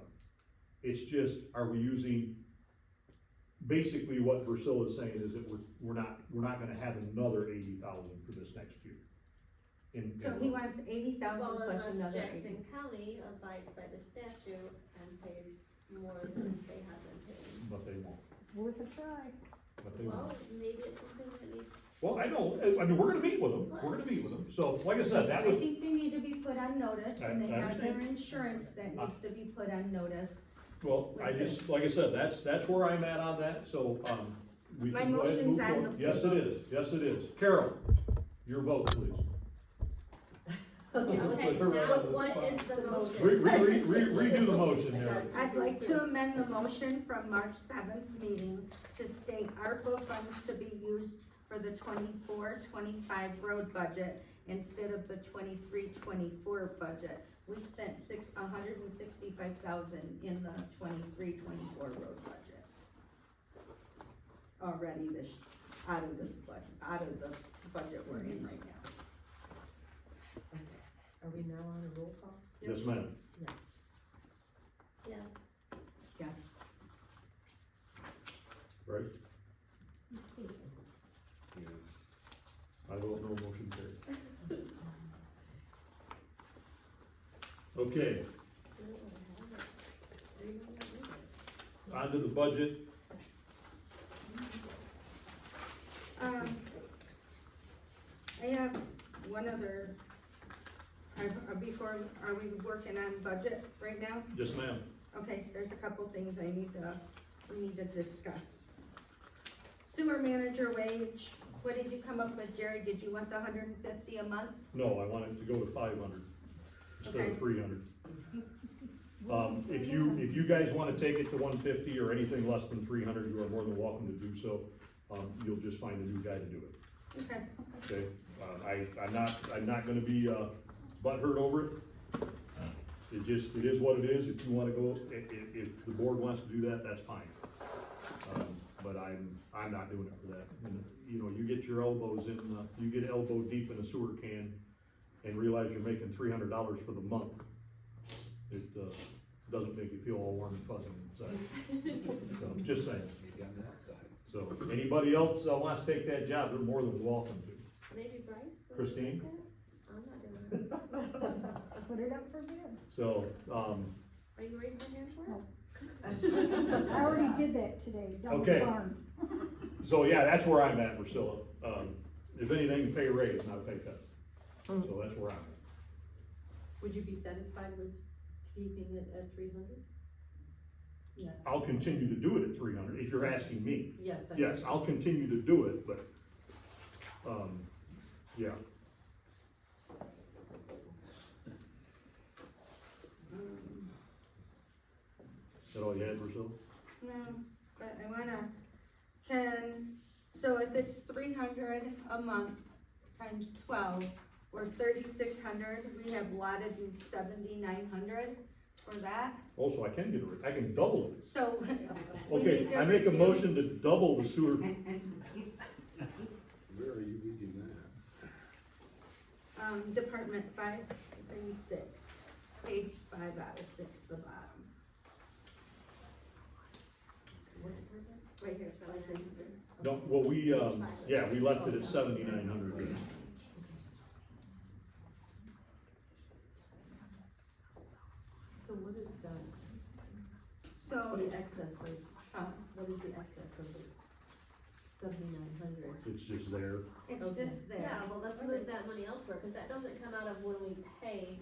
It's just, are we using, basically what Priscilla's saying is that we're not gonna have another 80,000 for this next year. So he wants 80,000 Well, plus unless another Jackson 80. County abides by the statute and pays more than they have been paying. But they won't, Worth a try. but they Well, won't. maybe it's something that needs, Well, we're gonna meet with them, so, like I said, that I was, think they need to be put on notice, and they I have their understand. insurance that needs to be put on notice. Well, I just, like I said, that's where I'm at on that, so, we My can go ahead and move motion's on forward. the Yes, it table. is, yes, it is. Carol, your vote, please. Okay, now what is the motion? Redo the motion there. I'd like to amend the motion from March 7th meeting to state ARPA funds to be used for the 24-25 road budget instead of the 23-24 budget. We spent $165,000 in the 23-24 road budget already out of the budget we're in right now. Are we now on a roll call? Yes, ma'am. Yes. Yes. Yes. Right? Yes. I vote no, motion carried. Okay, on to the budget. I have one other, are we working on budget right now? Yes, ma'am. Okay, there's a couple things we need to discuss. Sewer manager wage, what did you come up with, Jerry? Did you want the $150 a month? No, I want it to go to 500 instead Okay. of 300. If you guys wanna take it to 150 or anything less than 300, you are more than welcome to do so. You'll just find a new guy to do it, Okay, okay? I'm not gonna be, butthurt over it. It is what it is. If you wanna go, if the board wants to do that, that's fine. But I'm not doing it for that. And, you know, you get your elbows in, you get elbow deep in a sewer can and realize you're making $300 for the month. It, doesn't make you feel all warm and fuzzy inside. So, I'm just saying. So, anybody else wants to take that job, they're more than welcome to. Maybe Bryce? would Christine? like that? I'm not doing it. Put it up for bid. So, Are you raising your hand for it? I already did that today, down the Okay. barn. so yeah, that's where I'm at, Priscilla. If anything, pay a raise, not a pay cut. So that's where I'm at. Would you be satisfied with keeping it at 300? Yeah. I'll continue to do it at 300, if you're asking me. Yes. Yes, I'll continue to do it, but, yeah. Is that all you had, Priscilla? no, but I wanna, so if it's 300 a month times 12, or 3,600, we have allotted 7,900 for that. Also, I can get a raise, I can double it. So. we Okay, need to I make a reduce- motion to double the sewer. Where are you reading that? Department 536, page 5 out of 6, the bottom. Right here, so I think. No, well, we left it at 7,900. So what is So, the excess of, what is the excess of the 7,900? It's just there. it's Okay. just there. Yeah, well, let's move that money elsewhere, cause that doesn't come out of when we pay,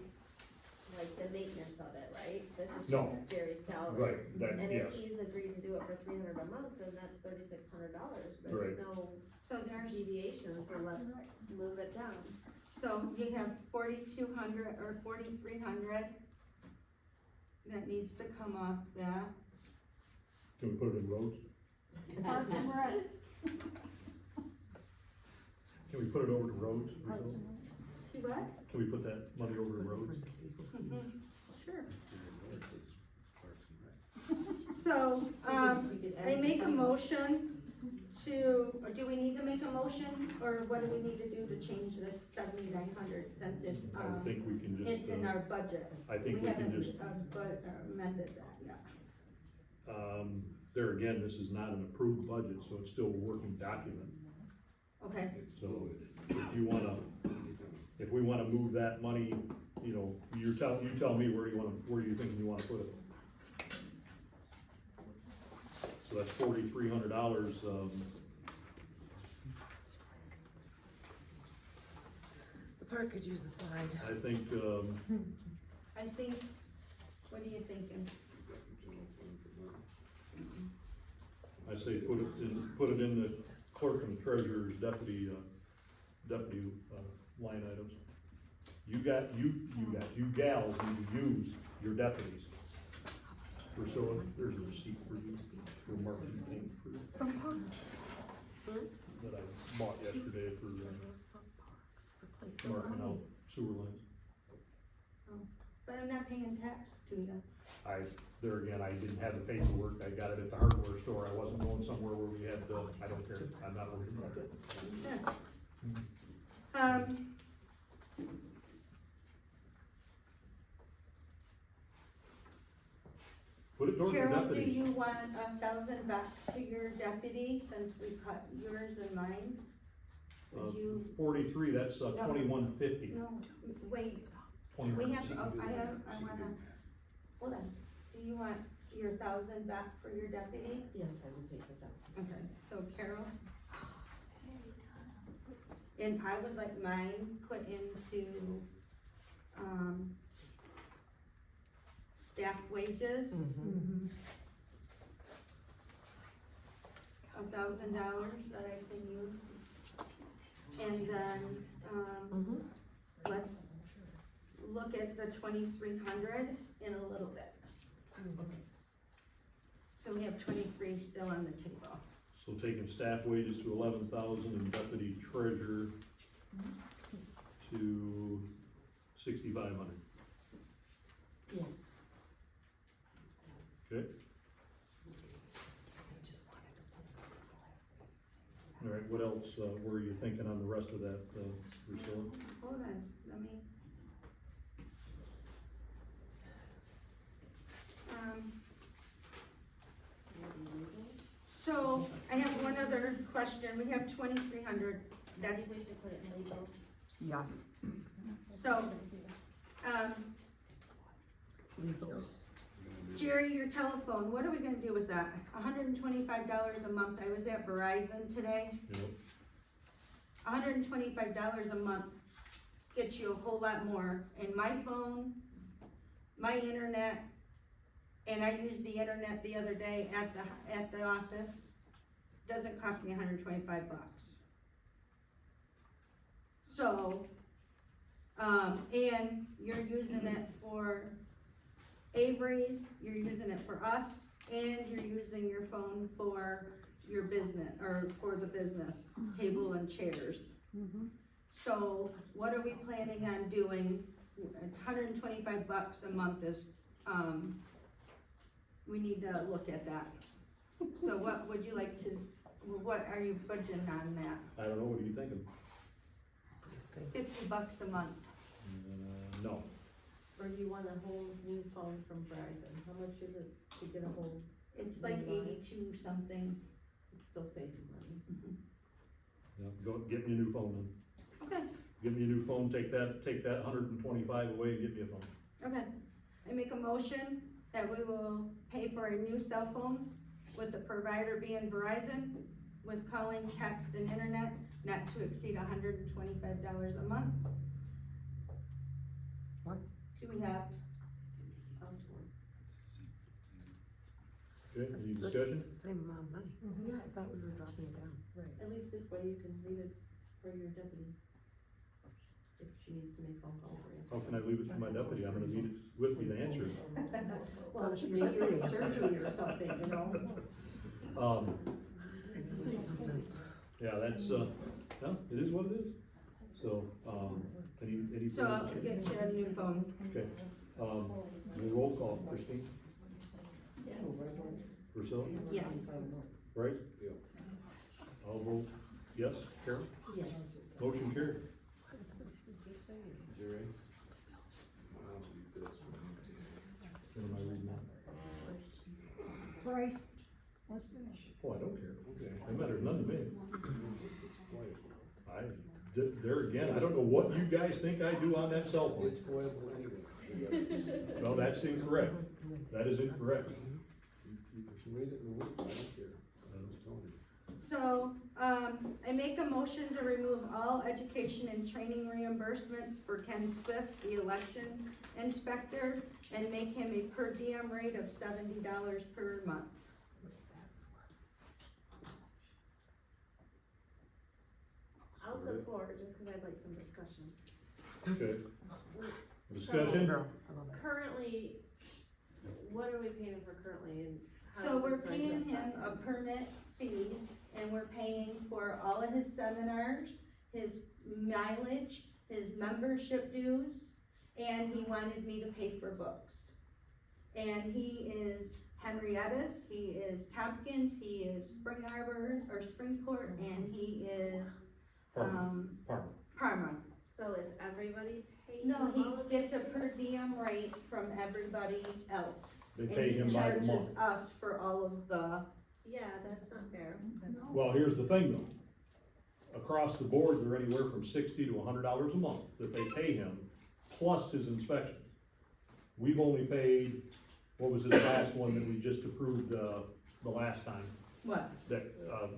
like, the maintenance of it, right? This is No. just Jerry's salary. Right, that, And yes. if he's agreed to do it for $300 a month, then that's $3,600, Right. there's no So there's, deviation, so let's move it down. so you have 4,200 or 4,300 that needs to come off that. Can we put it in roads? Parks and Rec. Can we put it over to roads? Parks Priscilla? and Rec. See what? Can we put that money over to roads? Sure. Parks and Rec. So, We could add I make a some- motion or do we need to make a motion, or what do we need to do to change this 7,900 since it's, I think we can just, it's in our budget? I think we can just, Amended that, yeah. there again, this is not an approved budget, so it's still a working document. Okay, So if we wanna move that money, you know, you tell me where you think you wanna put it. So that's $4,300, The park could use a slide. I think, I think, what are you thinking? I say put it in the clerk and treasurer's deputy line items. You gals need to use your deputies. Priscilla, there's a receipt for you, for marketing paint that I bought yesterday for, marking out sewer lines. But I'm not paying tax to you. There again, I didn't have the paperwork, I got it at the hardware store, I wasn't going somewhere where we had, I don't care, I'm not worried about it. Put it towards your Carol, do deputy. you want 1,000 back to your deputy since we cut yours and mine? Would you, 43, that's, 2150. no, wait, we have, I wanna, hold on. Do you want your 1,000 back for your deputy? Yes, I would take the 1,000. Okay, so Carol? And I would like mine put into, staff wages. $1,000 that I can use. And then, let's look at the 2,300 in a little bit. So we have 23 still on the table. So taking staff wages to 11,000 and deputy treasurer to 6,500, Yes. okay? All right, what else, were you thinking on the rest of that, Priscilla? Hold on, let me. So, I have one other question, we have 2,300, that's, We should put it in legal. Yes. so, Legal. Jerry, your telephone, what are we gonna do with that? $125 a month, I was at Verizon today, You know, $125 a month gets you a whole lot more, and my phone, my internet, and I used the internet the other day at the office, doesn't cost me $125. So, and you're using it for Avery's, you're using it for us, and you're using your phone for your business, or for the business, table and chairs. So, what are we planning on doing? $125 a month is, we need to look at that. So what would you like to, what are you budgeting on that? I don't know, what are you thinking? $50 a month. No, Or do you want a whole new phone from Verizon? How much is it to get a whole, It's like 82 something. it's still saving money? no, go, get me a new phone then. Okay, Give me a new phone, take that 125 away and get me a phone. okay. I make a motion that we will pay for a new cell phone with the provider being Verizon, with calling, text, and internet, not to exceed $125 a month. What? Do we have, Okay, any That's discussion? the same amount of money. Yeah, I thought we were dropping it down. At least this way you can leave it for your deputy. If she needs to make phone calls or How answer. can I leave it to my deputy? I'm gonna need it with me to answer. Well, maybe you're in surgery or something, you know? This makes some sense. Yeah, that's, no, it is what it is. So, any so I'll further? get you a new phone. Okay, we'll roll call, Christine, Priscilla, Yes. right? Yeah. I'll vote yes, Carol, Yes. motion carried. Jerry? What am I reading now? Bryce, let's finish. Oh, I don't care. Okay. It matters none to me. Quiet. There again, I don't know what you guys think I do on that cell phone. It's foible anyway. No, that's incorrect. That is incorrect. You can read it in a week, I don't care. I'm just telling you. So, I make a motion to remove all education and training reimbursements for Ken Swift, the election inspector, and make him a per diem rate of $70 per month. before, just cause I'd like some discussion. Okay. Discussion? Girl, I love it. Currently, what are we paying him for currently and how So is we're this going to paying him affect a permit fees, and we're paying for all of his seminars, his mileage, his membership dues, and he wanted me to pay for books. And he is Henrietta's, he is Tompkins, he is Spring Arbor, or Springport, and he is, Parma. Parma. So is everybody paid? No, for all of he it? gets a per diem rate from everybody else. They pay him And by the he month. charges us for all of the, Yeah, that's not fair. Well, here's the thing though. Across the board, they're anywhere from $60 to $100 a month that they pay him, plus his inspections. We've only paid, what was his last one that we just approved, the last time, what, that,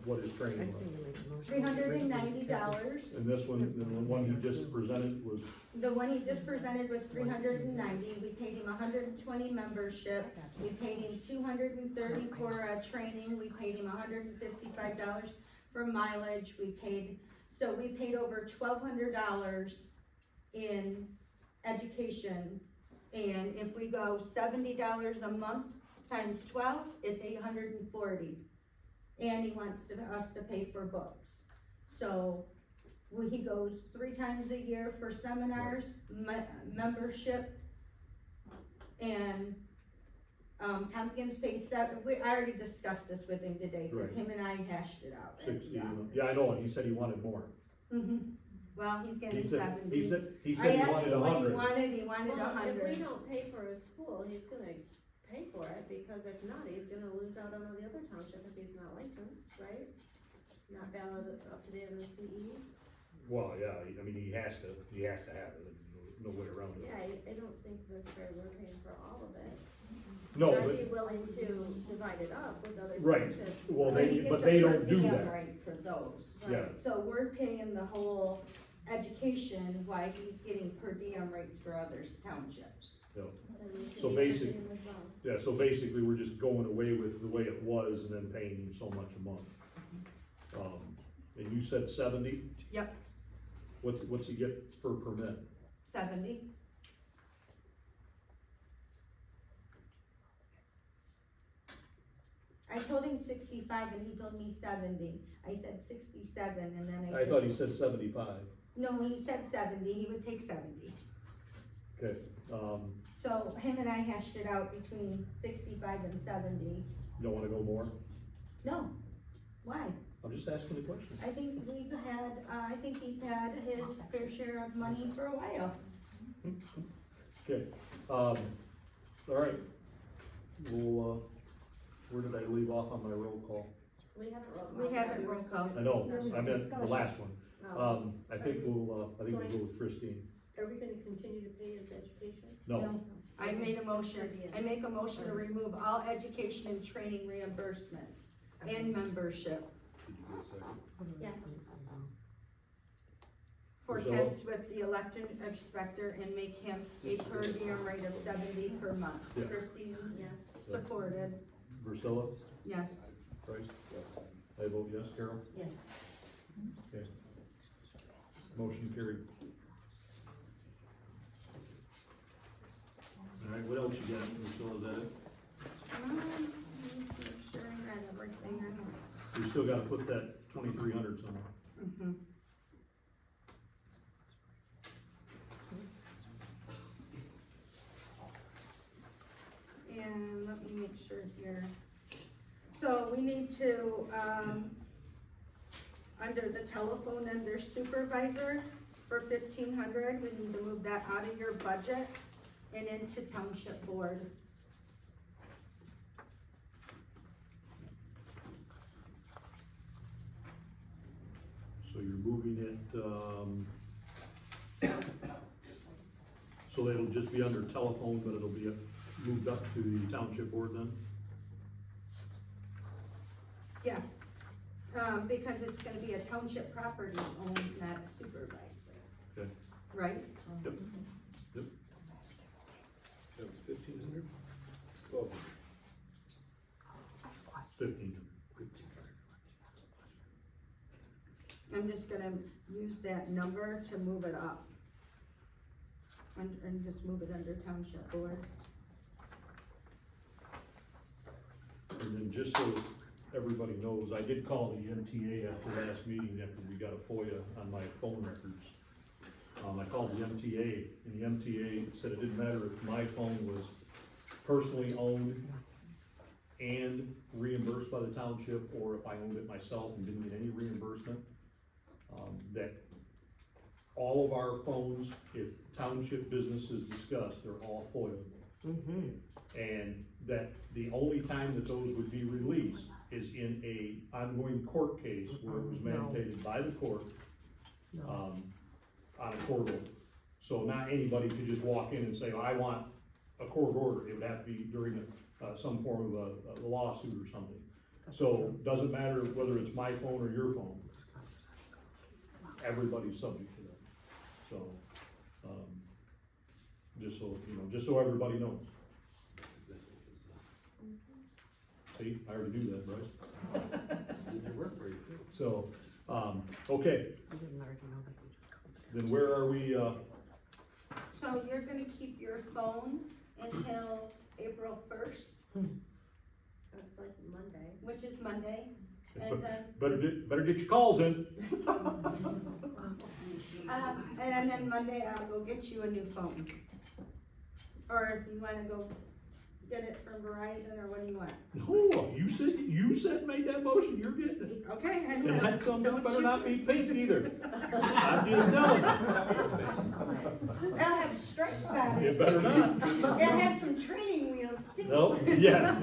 what his I training was. say you make a motion. $390. And this one, the one he just presented was, The one he just presented was $390, we paid him $120 membership, we paid him $230 for a training, we paid him $155 for mileage, we paid over $1,200 in education. And if we go $70 a month times 12, it's $840. And he wants us to pay for books. So, he goes 3 times a year for seminars, membership, and, Tompkins pays I already discussed this with him today, cause Right. him and I hashed it out. 60, yeah, I know, and he said he wanted more. Well, he's getting He said, 70. he said I he asked wanted him what he 100. wanted, he wanted Well, if we 100. don't pay for his school, he's gonna pay for it, because if not, he's gonna lose out on all the other township if he's not licensed, right? Not valid, up to date on the CEs. Well, yeah, I mean, he has to have it, no way around it. Yeah, I don't think that's fair, we're paying for all of it. No, I'd but, be willing to divide it up with other right, townships. well, But he they, gets but a they per don't do diem that. rate for those. Yeah, So we're paying the whole education while he's getting per diem rates for other townships. yeah. Then we should So be basic- paying him as well. Yeah, so basically, we're just going away with the way it was and then paying him so much a month. And you said 70? Yep, What's he get per permit? 70. I told him 65 and he told me 70. I said 67 and then I thought he said 75. No, he said 70, he would take 70. Okay, So him and I hashed it out between 65 and 70. you don't wanna go more? No, why? I'm just asking the question. I think we've had, I think he's had his fair share of money for a while. Okay, all right. We'll, where did I leave off on my roll call? We haven't rolled. We haven't roll call. I know, I meant the last one. Oh. I think we'll go with Christine. Are we gonna continue to pay his education? No, I made a motion, I make a motion to remove all education and training reimbursements and membership Did you get a second? Yes. for Priscilla? Ken Swift, the elected inspector, and make him a per diem rate of 70 per month. Yeah. Christine, yes, supported, Priscilla, yes. Price? I vote yes, Carol? Yes. Okay. Motion carried. All right, what else you got, Priscilla, is that it? Sure, I read everything I know. We still gotta put that 2,300 somewhere. Mhm. And let me make sure here. So we need to, under the telephone, under supervisor, for 1,500, we need to move that out of your budget and into township board. So you're moving it, so it'll just be under telephone, but it'll be moved up to the township board then? Yeah, because it's gonna be a township property owned, not a supervisor. Okay. Right? Yep. That was 1,500? 1,200. 15. I'm just gonna use that number to move it up. And just move it under township board. And then just so everybody knows, I did call the MTA at the last meeting after we got a FOIA on my phone records. I called the MTA, and the MTA said it didn't matter if my phone was personally owned and reimbursed by the township, or if I owned it myself and didn't get any reimbursement. That all of our phones, if township business is discussed, they're all FOIA. Mm-hmm. And that the only time that those would be released is in a ongoing court case where it was No. mandated by the court, No. on a court order. So not anybody could just walk in and say, I want a court order, it would have to be during some form of a lawsuit or something. So, doesn't matter whether it's my phone or your phone, everybody's subject to that. So, just so, you know, just so everybody knows. See, I already do that, Bryce. Did work for you? So, okay, I didn't already know that you just called it. then where are we, So you're gonna keep your phone until April first, That's like Monday. which is Monday, and then, better get your calls in. and then Monday I'll go get you a new phone. Or if you wanna go get it from Verizon, or what do you want? No, you said make that motion, you're getting it. Okay, I And will. that something Don't better you- not be pink either. I'm just telling It'll have stripes on you. it. It better not. It'll have some training wheels too. No, yeah.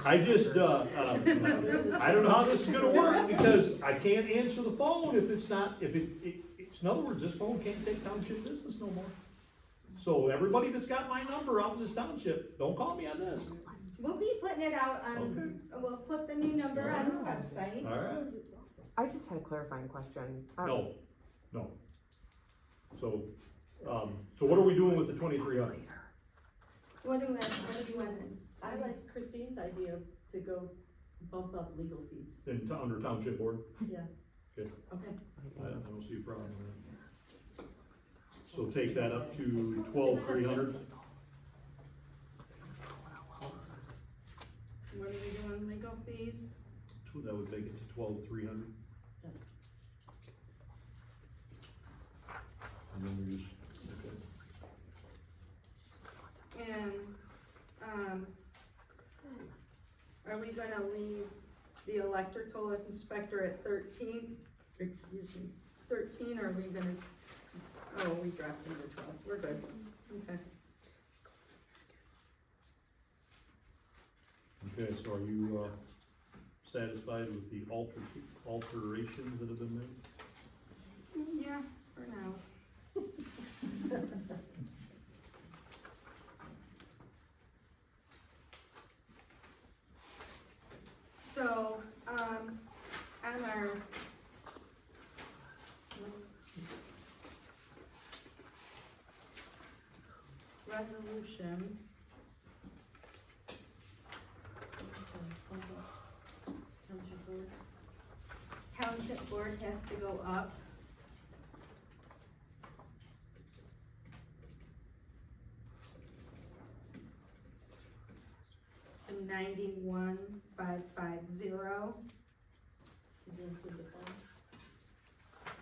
I just, I don't know how this is gonna work, because I can't answer the phone if it's not, it's, in other words, this phone can't take township business no more. So everybody that's got my number out in this township, don't call me on this. We'll be putting it out on, we'll put the new number on the website. All right? I just had a clarifying question. No. So, so what are we doing with the 2,300? What do you want? I like Christine's idea to go bump up legal fees. Under township board? Yeah. Okay, Okay. I don't see a problem with that. So take that up to 12,300. What are we doing, legal fees? That would make it to 12,300. And then we just, okay. And, are we gonna leave the electrical inspector at 13? Excuse me, 13, or are we gonna, oh, we dropped him to 12, we're good, okay. Okay, so are you, satisfied with the alterations that have been made? Yeah, for now. So, on our resolution, Township board. township board has to go up. To 91,550. Did you include the phone?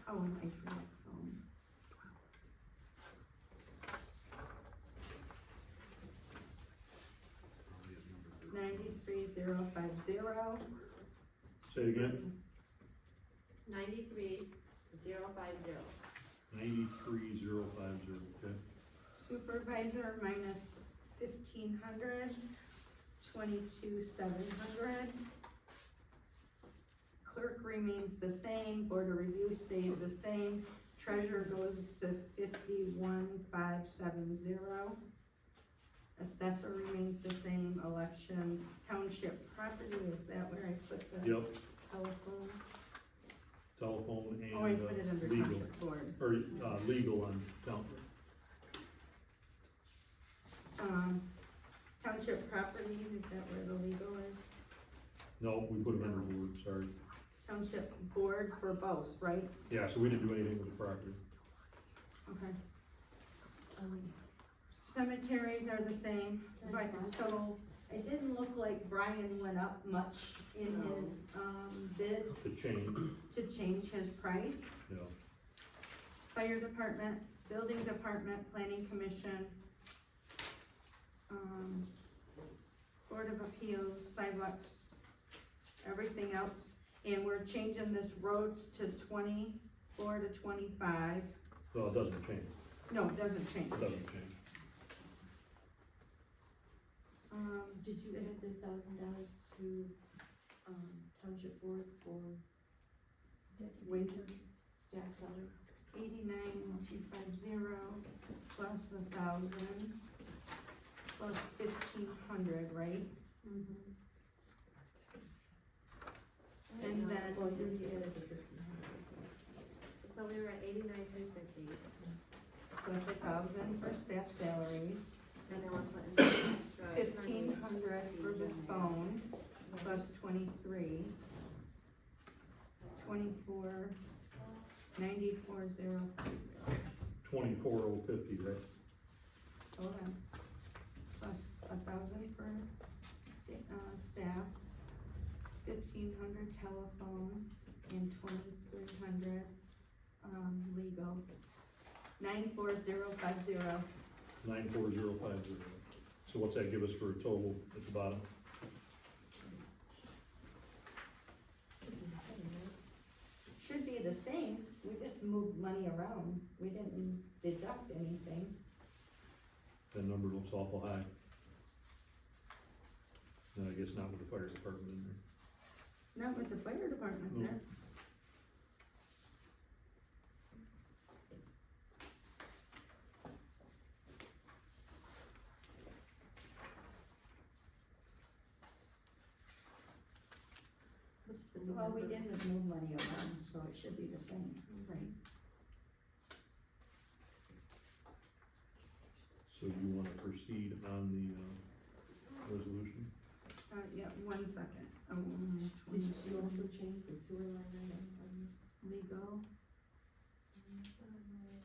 Oh, and I forgot the phone. $93,050. Say it again, 93,050. 93,050, okay. Supervisor minus 1,500, 22,700. Clerk remains the same, board of review stays the same, treasurer goes to 51,570. Assessor remains the same, election, township property, is that where I put the Yep, telephone? telephone Oh, I and, put it under legal, township board. or, legal on township. Township property, is that where the legal is? No, we put it under board, sorry. Township township board for both, right? Yeah, so we didn't do anything with the property. Okay. Cemeteries are the same, but so it didn't look like Brian went up much in his, bids To change, to change his price. you know, Fire department, building department, planning commission, board of appeals, sidewalks, everything else. And we're changing this roads to 24 to 25. well, it doesn't change, No, it doesn't change. it doesn't change. Did you add the $1,000 to, township board for wages, staff salaries? 89,250 plus 1,000 plus 1,500, right? And then, Well, you added the 1,500. So we were at 89,350, plus 1,000 for staff salaries, and then we're putting an extra. 1,500 for the phone, plus 23. 24, 94,050. 24,050, right? Hold on. Plus 1,000 for, staff, 1,500 telephone, and 2,300, legal. 94050. 94050. So what's that give us for a total at the bottom? Should be the same, we just moved money around, we didn't deduct anything. That number looks awful high. No, I guess not with the fire department in there. Not with the fire department there. What's the new Well, we number? didn't move money around, so it should be the same, right? So you wanna proceed on the, resolution? Yeah, 1 second. Did you also change the sewer line item on this? Legal.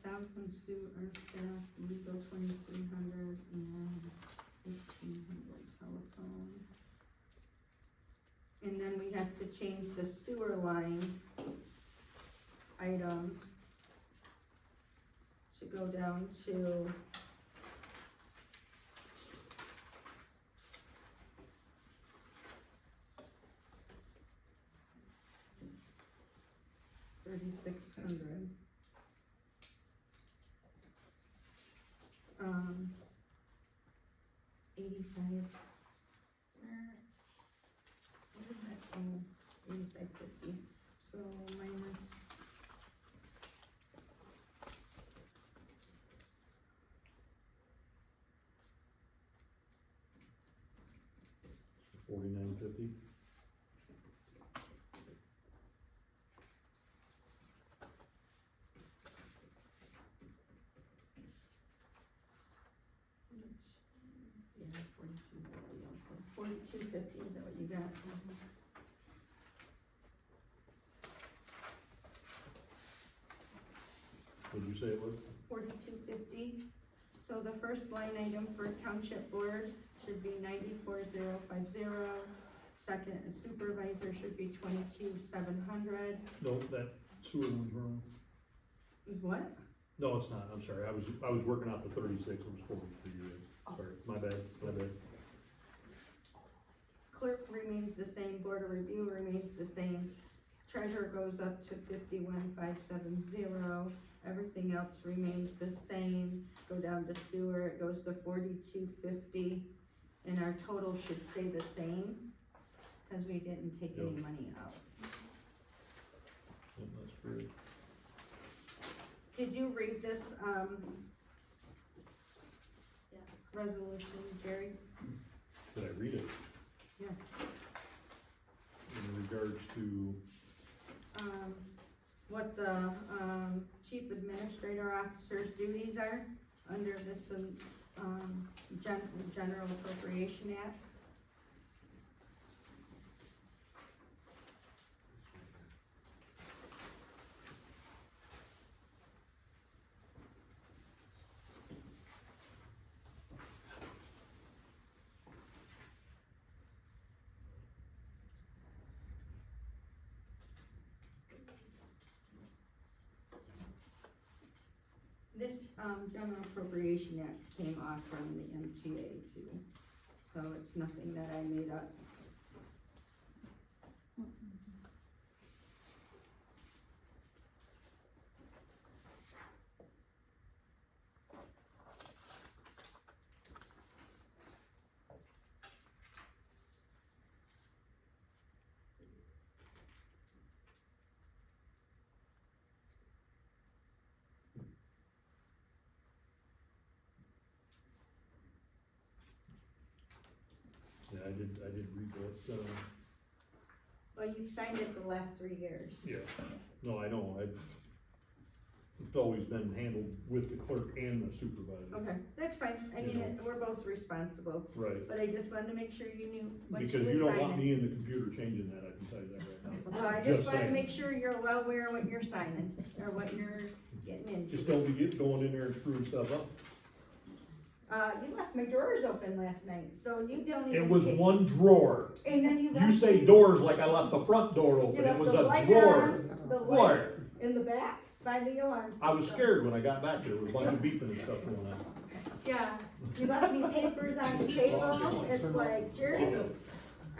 1,000 sewer staff, legal 2,300, and 1,500 telephone. And then we have to change the sewer line item to go down to $3,600. 85. What is that? Oh, 8550. So minus. $49.50. Yeah, 4250 also. 4250, is that what you got? What'd you say it was? 4250. So the first line item for township board should be 94050. Second supervisor should be 22,700. No, that sewer one's wrong. Is what? No, it's not, I'm sorry, I was working out the 36, it was 43, sorry, my bad. Clerk remains the same, board of review remains the same. Treasurer goes up to 51,570. Everything else remains the same. Go down to sewer, it goes to 4250. And our total should stay the same, cause we didn't take any Yep. money out. Yeah, that's great. Did you read this, Yes. resolution, Jerry? Did I read it? Yeah. In regards to, What the, chief administrator officer's duties are under this, General Appropriation Act? This, general appropriation act came off from the MTA too, so it's nothing that I made up. Yeah, I did read that, Well, you've signed it the last 3 years. yeah, no, I know, it's always been handled with the clerk and the supervisor. Okay, that's fine, I mean, Yeah. we're both responsible, Right, but I just wanted to make sure you knew what because you you were don't want signing. me in the computer changing that, I can tell you that right now. Well, I just wanted to saying. make sure you're well aware of what you're signing, or what you're getting into. Just don't be going in there and screwing stuff up. You left my drawers open last night, so you don't even. It was one drawer. And then you You left. say doors like I left the front door You open, it left was the a light drawer. on, the light What? in the back, by the alarm I was system. scared when I got back there, there was a bunch of beeping and stuff going on. Yeah, you left me papers on the table, it's like, Jerry,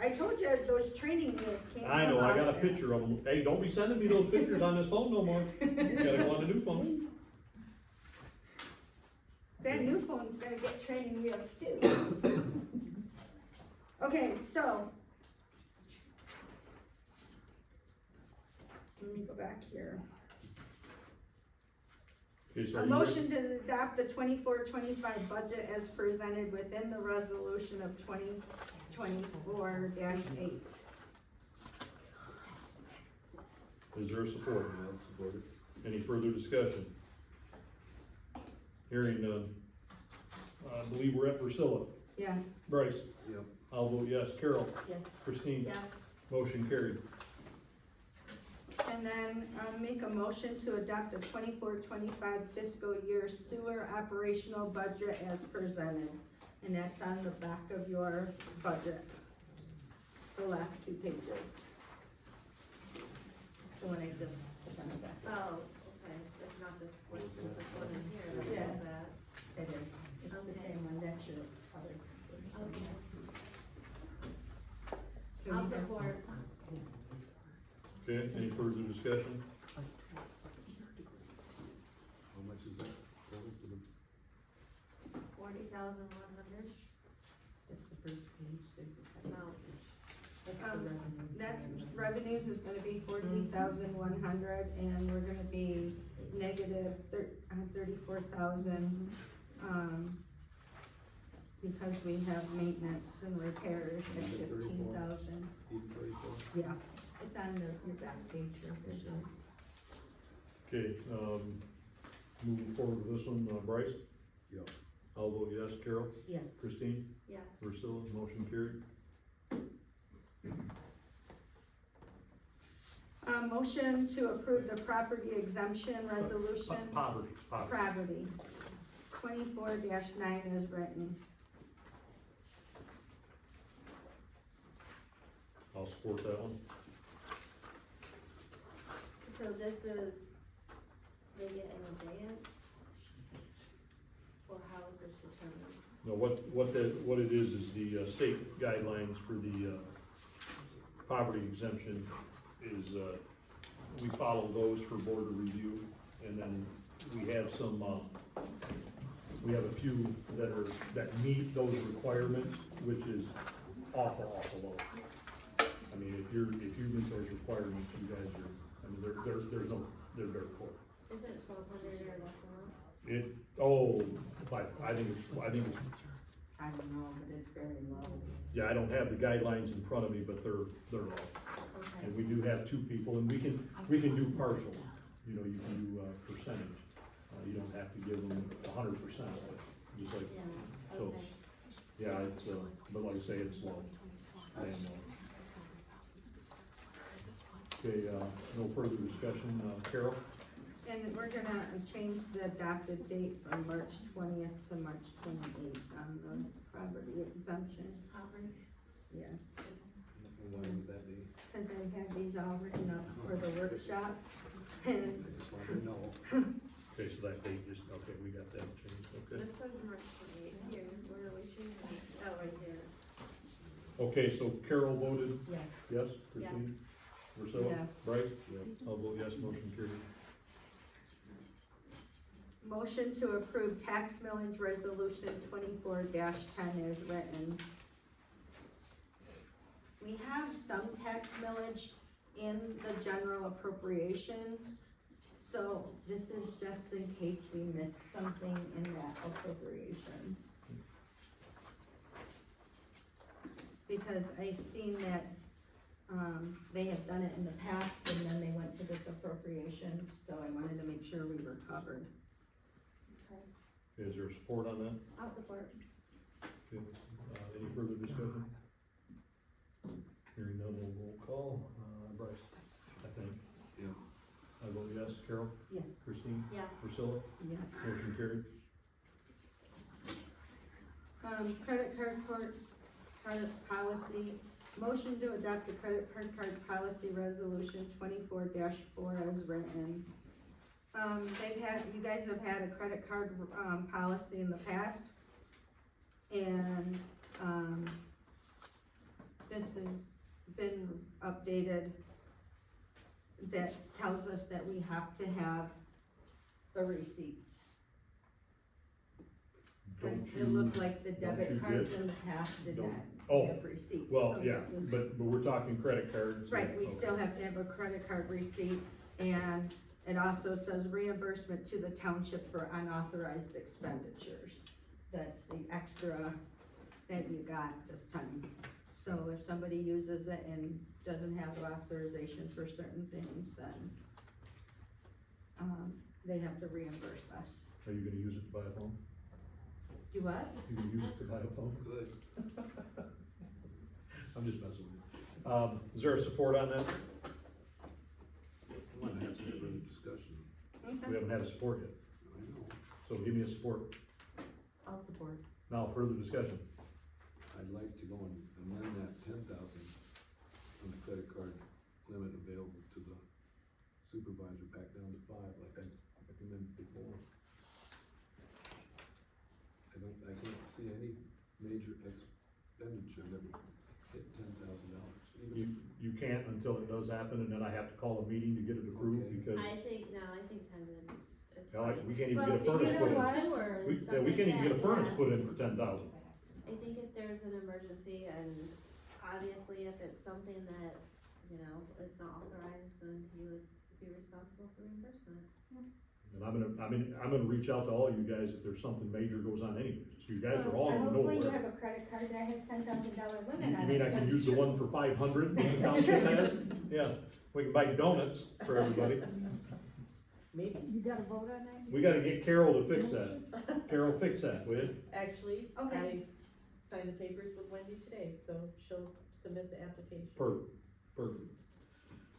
I told you those training wheels can't I know, come I got a out. picture of them, hey, don't be sending me those pictures on this phone no more, you gotta go on the new phone. That new phone's gonna get training wheels too. Okay, so. Let me go back here. Okay, so A are you motion to adopt the 24-25 budget as presented within the resolution of 2024-8. Is there a support? I'll support it. Any further discussion? Hearing none. I believe we're at Priscilla. Yes. Bryce? Yep. I'll vote yes. Carol? Yes. Christine? Yes. Motion carried. And then, make a motion to adopt the 24-25 fiscal year sewer operational budget as presented. And that's on the back of your budget, the last 2 pages. So when I just put on the back. Oh, okay, it's not this one, this one in here, that Yeah. says that. It is, it's the Okay. same one, that's your other. Can I'll we have- support. Okay, any further discussion? How much is that total for the? 40,100. That's the first page, there's the second No. page. That's the revenue. That's, revenues is gonna be 40,100, and we're gonna be negative 34,000, because we have maintenance and repairs at 15,000. Yeah, it's on your back page, your Okay, moving forward with this one, Bryce? Yep. I'll vote yes. Carol? Yes. Christine? Yes. Priscilla? Motion carried. Motion to approve the property exemption resolution. Poverty. Property, 24-9 is written. I'll support that one. So this is, they get an advance? Or how is this determined? No, what it is the state guidelines for the poverty exemption is, we follow those for board of review, and then we have some, we have a few that meet those requirements, which is awful low. I mean, if you meet those requirements, you guys are, I mean, they're very poor. Isn't it 1,200 or less than that? I think it's, I don't know, but it's very low. yeah, I don't have the guidelines in front of me, but they're low. Okay. And we do have 2 people, and we can do partial, you know, you can do percentage. You don't have to give them 100% of it, just like, Yeah, so, okay. yeah, it's, but like I say, it's low. Damn low. Okay, no further discussion, Carol? And we're gonna change the adopted date from March 20th to March 28th on the property exemption. Auburn. Yeah, And when would that be? cause I have these all written up for the workshop, and I just wanted to know. Okay, so that date just, okay, we got that changed, okay. This says March 28th here, where are we changing it? Oh, right here. Okay, so Carol voted Yes. yes, Christine? Priscilla? Yes. Bryce? I'll vote yes, motion carried. Motion to approve tax millage resolution 24-10 as written. We have some tax millage in the general appropriations, so this is just in case we missed something in that appropriation. Because I've seen that, they have done it in the past and then they went to this appropriation, so I wanted to make sure we were covered. Okay, is there support on that? I'll support. Okay, any further discussion? Hearing none, we'll roll call, Bryce, I think. Yeah. I vote yes, Carol? Yes. Christine? Yes. Priscilla? Yes. Motion carried. Credit policy, motion to adopt the credit card policy resolution 24-4 as written. You guys have had a credit card, policy in the past. And, this has been updated that tells us that we have to have the receipts. Cause Don't it looked you- like the don't you debit cards get- in the past did don't- not oh, have receipts. Well, So yeah, this is- but we're talking credit cards. Right, we Okay. still have to have a credit card receipt, and it also says reimbursement to the township for unauthorized expenditures. That's the extra that you got this time. So if somebody uses it and doesn't have authorization for certain things, then, they have to reimburse us. Are you gonna use it to buy a phone? Do what? You gonna use it to buy a phone? Good. I'm just messing with you. Is there a support on that? I want to have some further discussion. We haven't had a support yet, I know. so give me a support. I'll support. Now, further discussion. I'd like to go and amend that 10,000 on the credit card limit available to the supervisor back down to 5, like I recommended before. I can't see any major expenditure that would hit $10,000. You can't until it does happen, and then I have to call a meeting to get it approved, Okay. because, I think 10 is hell, fine. we can't even Well, get a furnace you put know in. what? Sewer and We, stuff yeah, we like can't even get a that, furnace yeah. put in for 10,000. I think if there's an emergency and obviously if it's something that, is not authorized, then he would be responsible for reimbursement. And I'm gonna reach out to all you guys if there's something major goes on anyway, so you guys are all gonna know Hopefully you where. have a credit card that has $10,000 limit You on it. mean I can use the one for 500 that the township has? Yeah, we can buy donuts for everybody. Maybe. You gotta vote on that? We gotta get Carol to fix that. Carol, fix that, will you? Actually, Okay. I signed the papers with Wendy today, so she'll submit the application. Perfect.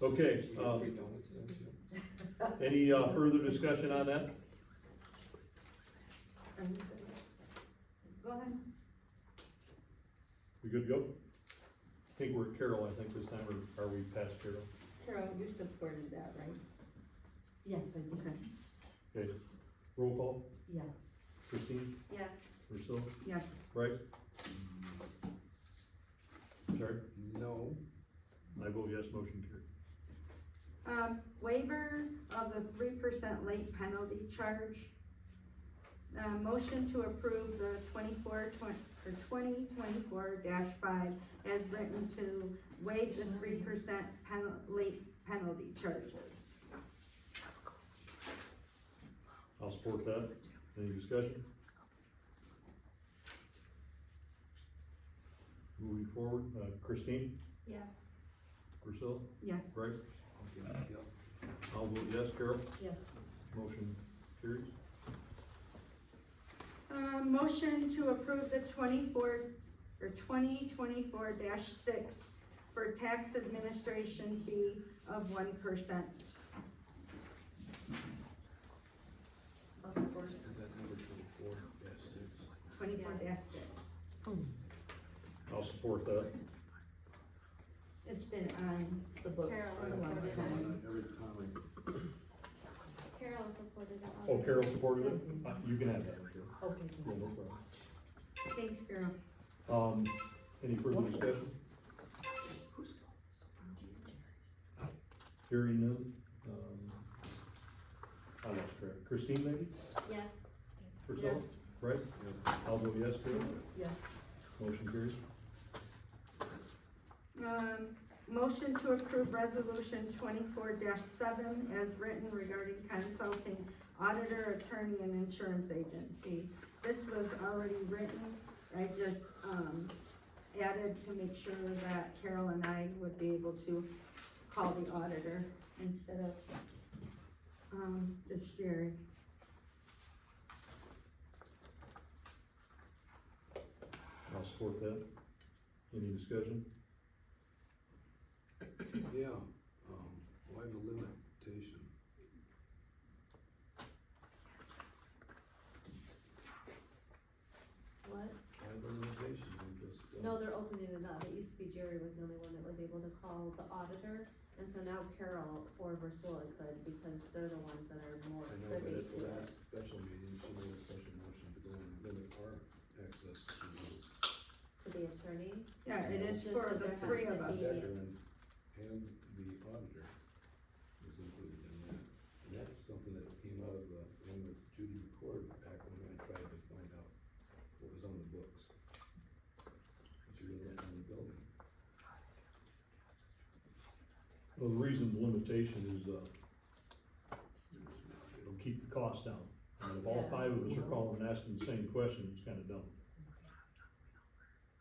Okay, She got free donuts, don't you? any, further discussion on that? Go ahead. We good to go? I think we're at Carol, I think this time, or are we past Carol? Carol, you supported that, right? Yes, I do. Okay, roll call, Yes. Christine, Yes. Priscilla, Yes. Bryce? Sorry, No. I vote yes, motion carried. Waiver of the 3% late penalty charge. Motion to approve the 2024-5 as written to waive the 3% late penalty charges. I'll support that. Any discussion? Moving forward, Christine, Yes. Priscilla, Yes. Bryce? Yeah. I'll vote yes, Carol, Yes. motion carries. Motion to approve the 2024-6 for tax administration fee of 1%. I'll support. Is that number 24-6? 24-6. I'll support that. It's been on the books Carol for a long supported time. Every time Carol supported it Oh, Carol supported it? You can have that, Carol. Okay, Yeah, no problem. Thanks, Carol. Any further discussion? Hearing none, I lost track. Christine, maybe? Yes. Priscilla? Right? I'll vote yes, Carol. Yes. Motion carries. Motion to approve resolution 24-7 as written regarding consulting auditor, attorney, and insurance agency. This was already written, I just, added to make sure that Carol and I would be able to call the auditor instead of, just Jerry. I'll support that. Any discussion? Yeah, why the limitation? What? Why the limitation, we just, No, they're opening it up. It used to be Jerry was the only one that was able to call the auditor, and so now Carol or Ursula could, because they're the ones that are more I know, but privy at the to last it. special meeting, she made a special motion to go and limit our access to those. To the attorney. Yeah, it is Just for that the there has three to of us. be- Executor and the auditor was included in that. And that's something that came out of the one with Judy McCord back when I tried to find out what was on the books. She didn't look on the building. Well, the reason the limitation is, it'll keep the cost down. And if all five of us are calling and asking the same question, it's kinda dumb.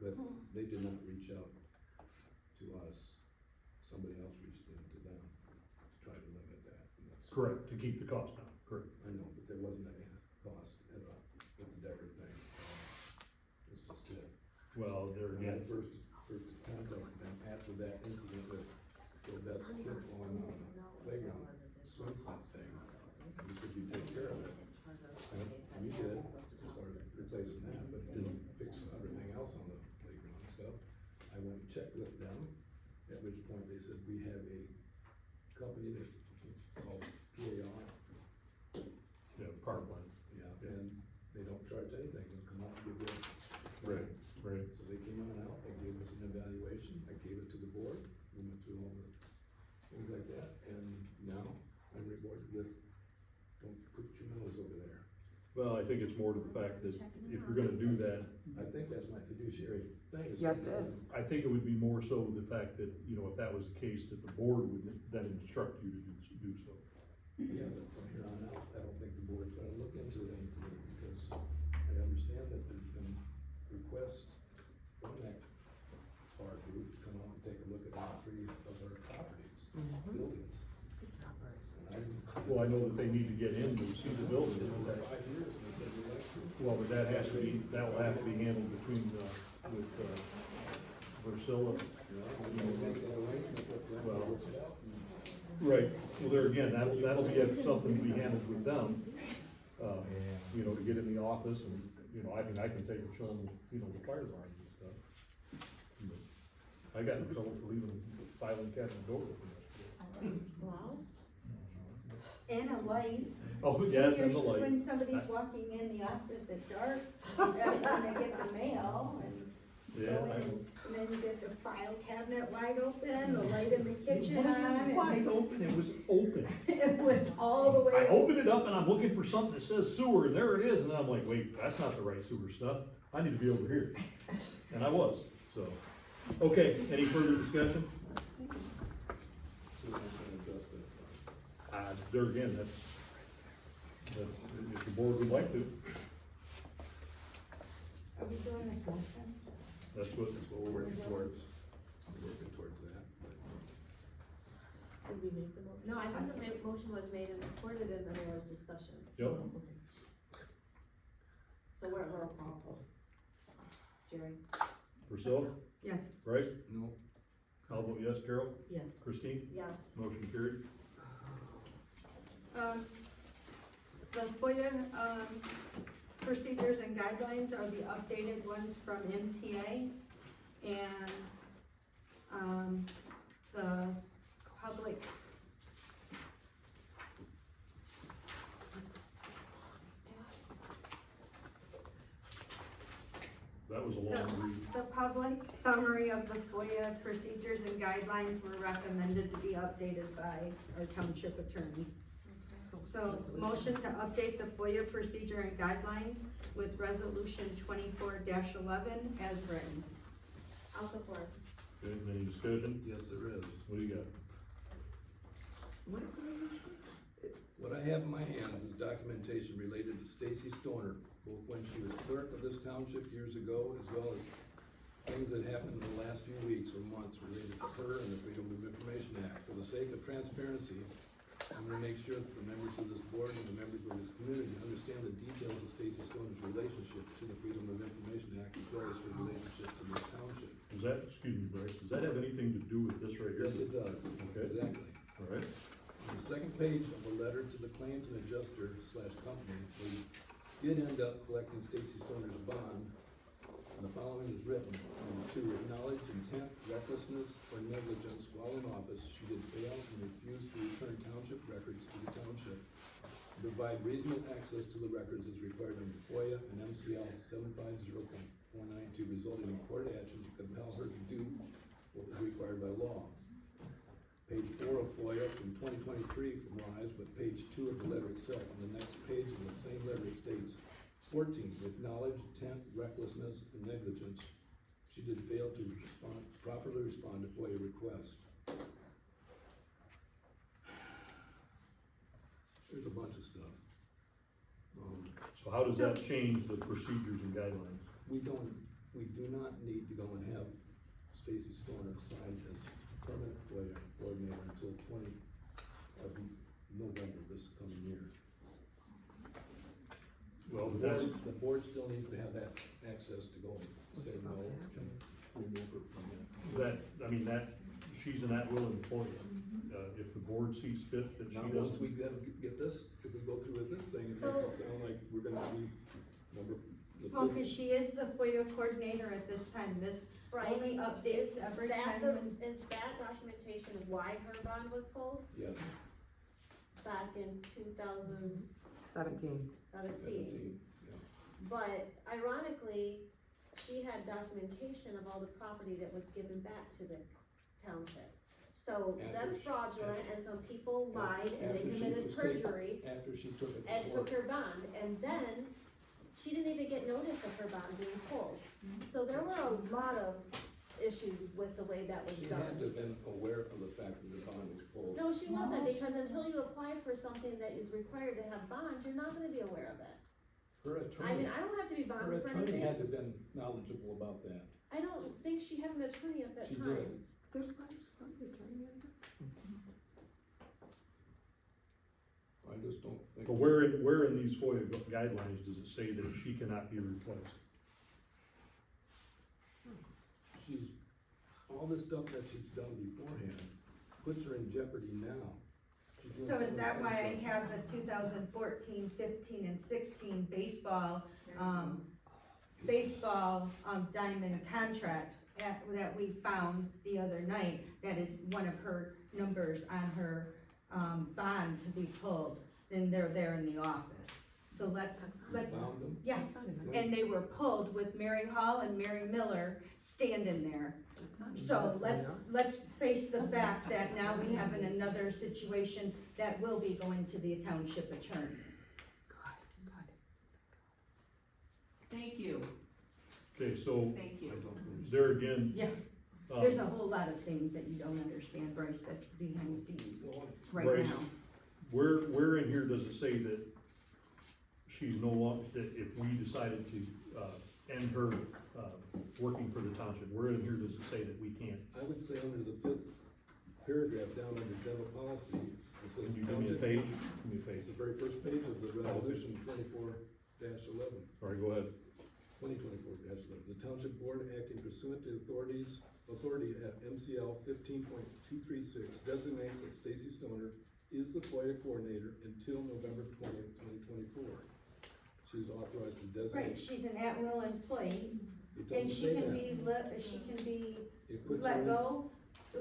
But they did not reach out to us. Somebody else reached into them to try to limit that. And that's- Correct, to keep the cost down, correct. I know, but there wasn't any cost at all with the Decker thing. It's just it. Well, there When I again, first contacted them after that incident with the best kid falling on the playground swing set thing, we said you take care of it. And we did, as far as replacing that, but it didn't fix everything else on the playground and stuff. I went and checked with them, at which point they said, we have a company that called PAR, yeah, Parkland, yeah, and they don't charge anything, they'll come out and give you. right, right. So they came on out, they gave us an evaluation, I gave it to the board, we went through all the things like that, and now I'm rewarded with, don't put your nose over there. Well, I think it's more to the fact that if you're gonna do that, I think that's my fiduciary thing. Yes, it is. I think it would be more so the fact that, you know, if that was the case, that the board would then instruct you to do so. Yeah, but from here on out, I don't think the board's gonna look into it any further, because I understand that there's been requests from that bar group to come out and take a look at all three of our properties, buildings. And Well, I know that they need to get in to see the building. I, for 5 years, and they said we'd like to. Well, but that has to be, that will have to be handled between, with, Ursula. We'll make an arrangement with them, Well, work it out, and Right, well, there again, that'll be something to be handled with them, you know, to get in the office and, you know, I mean, I can take and show them, you know, the fire alarms and stuff. But I got in trouble for leaving filing cabinet door open yesterday. Wow. And a light. Oh, yes, and the When light. When somebody's walking in the office at dark, when they get the mail and Yeah, go I in, know. and then you get the file cabinet wide open, the light in the kitchen It wasn't on. wide open, it was open. It was all the way. I opened it up and I'm looking for something that says sewer, and there it is, and then I'm like, wait, that's not the right sewer stuff, I need to be over here. And I was, so, okay, any further discussion? so we're not gonna address that. There again, that's, if the board would like to, Are we doing this motion? that's what, We're working towards that, but. Did we make the motion? No, I think the motion was made and supported, and then there was discussion. yep. So we're at roll call. Jerry? Priscilla, Yes. Bryce, No. I'll vote yes, Carol, Yes. Christine, Yes. motion carried. The FOIA, procedures and guidelines are the updated ones from MTA. And, the public That was a long read. The public summary of the FOIA procedures and guidelines were recommended to be updated by our township attorney. So, motion to update the FOIA procedure and guidelines with resolution 24-11 as written. I'll support. Okay, any discussion? Yes, there is. What do you got? What is this? What I have in my hands is documentation related to Stacy Stoner, both when she was clerk of this township years ago, as well as things that happened in the last few weeks or months related to her and the Freedom of Information Act. For the sake of transparency, I'm gonna make sure that the members of this board and the members of this community understand the details of Stacy Stoner's relationship to the Freedom of Information Act, as well as her relationship to this township. Does that, excuse me, Bryce, does that have anything to do with this right here? Yes, it does. Okay. Exactly. All right. On the second page of the letter to the claims and adjuster / company, we did end up collecting Stacy Stoner's bond, and the following is written: to acknowledge intent, recklessness, or negligence while in office, she did fail and refuse to return township records to the township, to provide reasonable access to the records as required under FOIA and MCL 750.492, resulting in court action to compel her to do what was required by law. Page 4 of FOIA from 2023 from Rives, but page 2 of the letter itself. On the next page of the same letter states, 14, acknowledge intent, recklessness, and negligence. She did fail to properly respond to FOIA requests. There's a bunch of stuff. So how does that change the procedures and guidelines? We do not need to go and have Stacy Stoner signed as permanent FOIA coordinator until November this coming year. Well, that's, The board still needs to have that access to go and say no and remove her from that. I mean, she's an at-will employee. If the board sees fit that she Now, once doesn't, we get this, if we go through with this thing, it makes it sound like we're gonna be number. Well, cause she is the FOIA coordinator at this time, this only Bryce, updates every time. Is that documentation why her bond was pulled Yes, back in 2017? 17. yeah. But ironically, she had documentation of all the property that was given back to the township. So that's fraudulent, and some people lied and they After she committed was taken- perjury After she took it and to took court. her bond, and then she didn't even get notice of her bond being pulled. So there were a lot of issues with the way that was She had done. to have been aware of the fact that the bond was pulled. No, she wasn't, because until you apply for something that is required to have bonds, you're not gonna be aware of it. Her I attorney, mean, I don't have to be her bonded for attorney had anything. to have been knowledgeable about that. I don't think she had an attorney at that She time. did. There's Bryce from the attorney in there. I just don't think. but where in these FOIA guidelines does it say that she cannot be replaced? She's, all this stuff that she's done beforehand puts her in jeopardy now. She's doing So some is of the that same why I stuff. have the 2014, 15, and 16 baseball, diamond contracts that we found the other night? That is one of her numbers on her, bond to be pulled, then they're there in the office. So let's, Found them? yes, and they were pulled with Mary Hall and Mary Miller standing there. So let's face the fact that now we have another situation that will be going to the township attorney. Thank you, Okay, so thank I you. don't understand. there again. Yeah, there's a whole lot of things that you don't understand, Bryce, that's behind the scenes right Bryce, now. Where in here does it say that she's no longer, that if we decided to, end her, working for the township, where in here does it say that we can't? I would say under the 5th paragraph down under general policy, it says. Can you give me a township- page? Give me a page. It's the very first page of the resolution 24-11. All right, go ahead. 2024-11. The township board acting pursuant to authority at MCL 15.236 designates that Stacy Stoner is the FOIA coordinator until November 20th, 2024. She is authorized to Right, designate. she's an at-will employee, It and doesn't she say can that. be It puts her let in- go.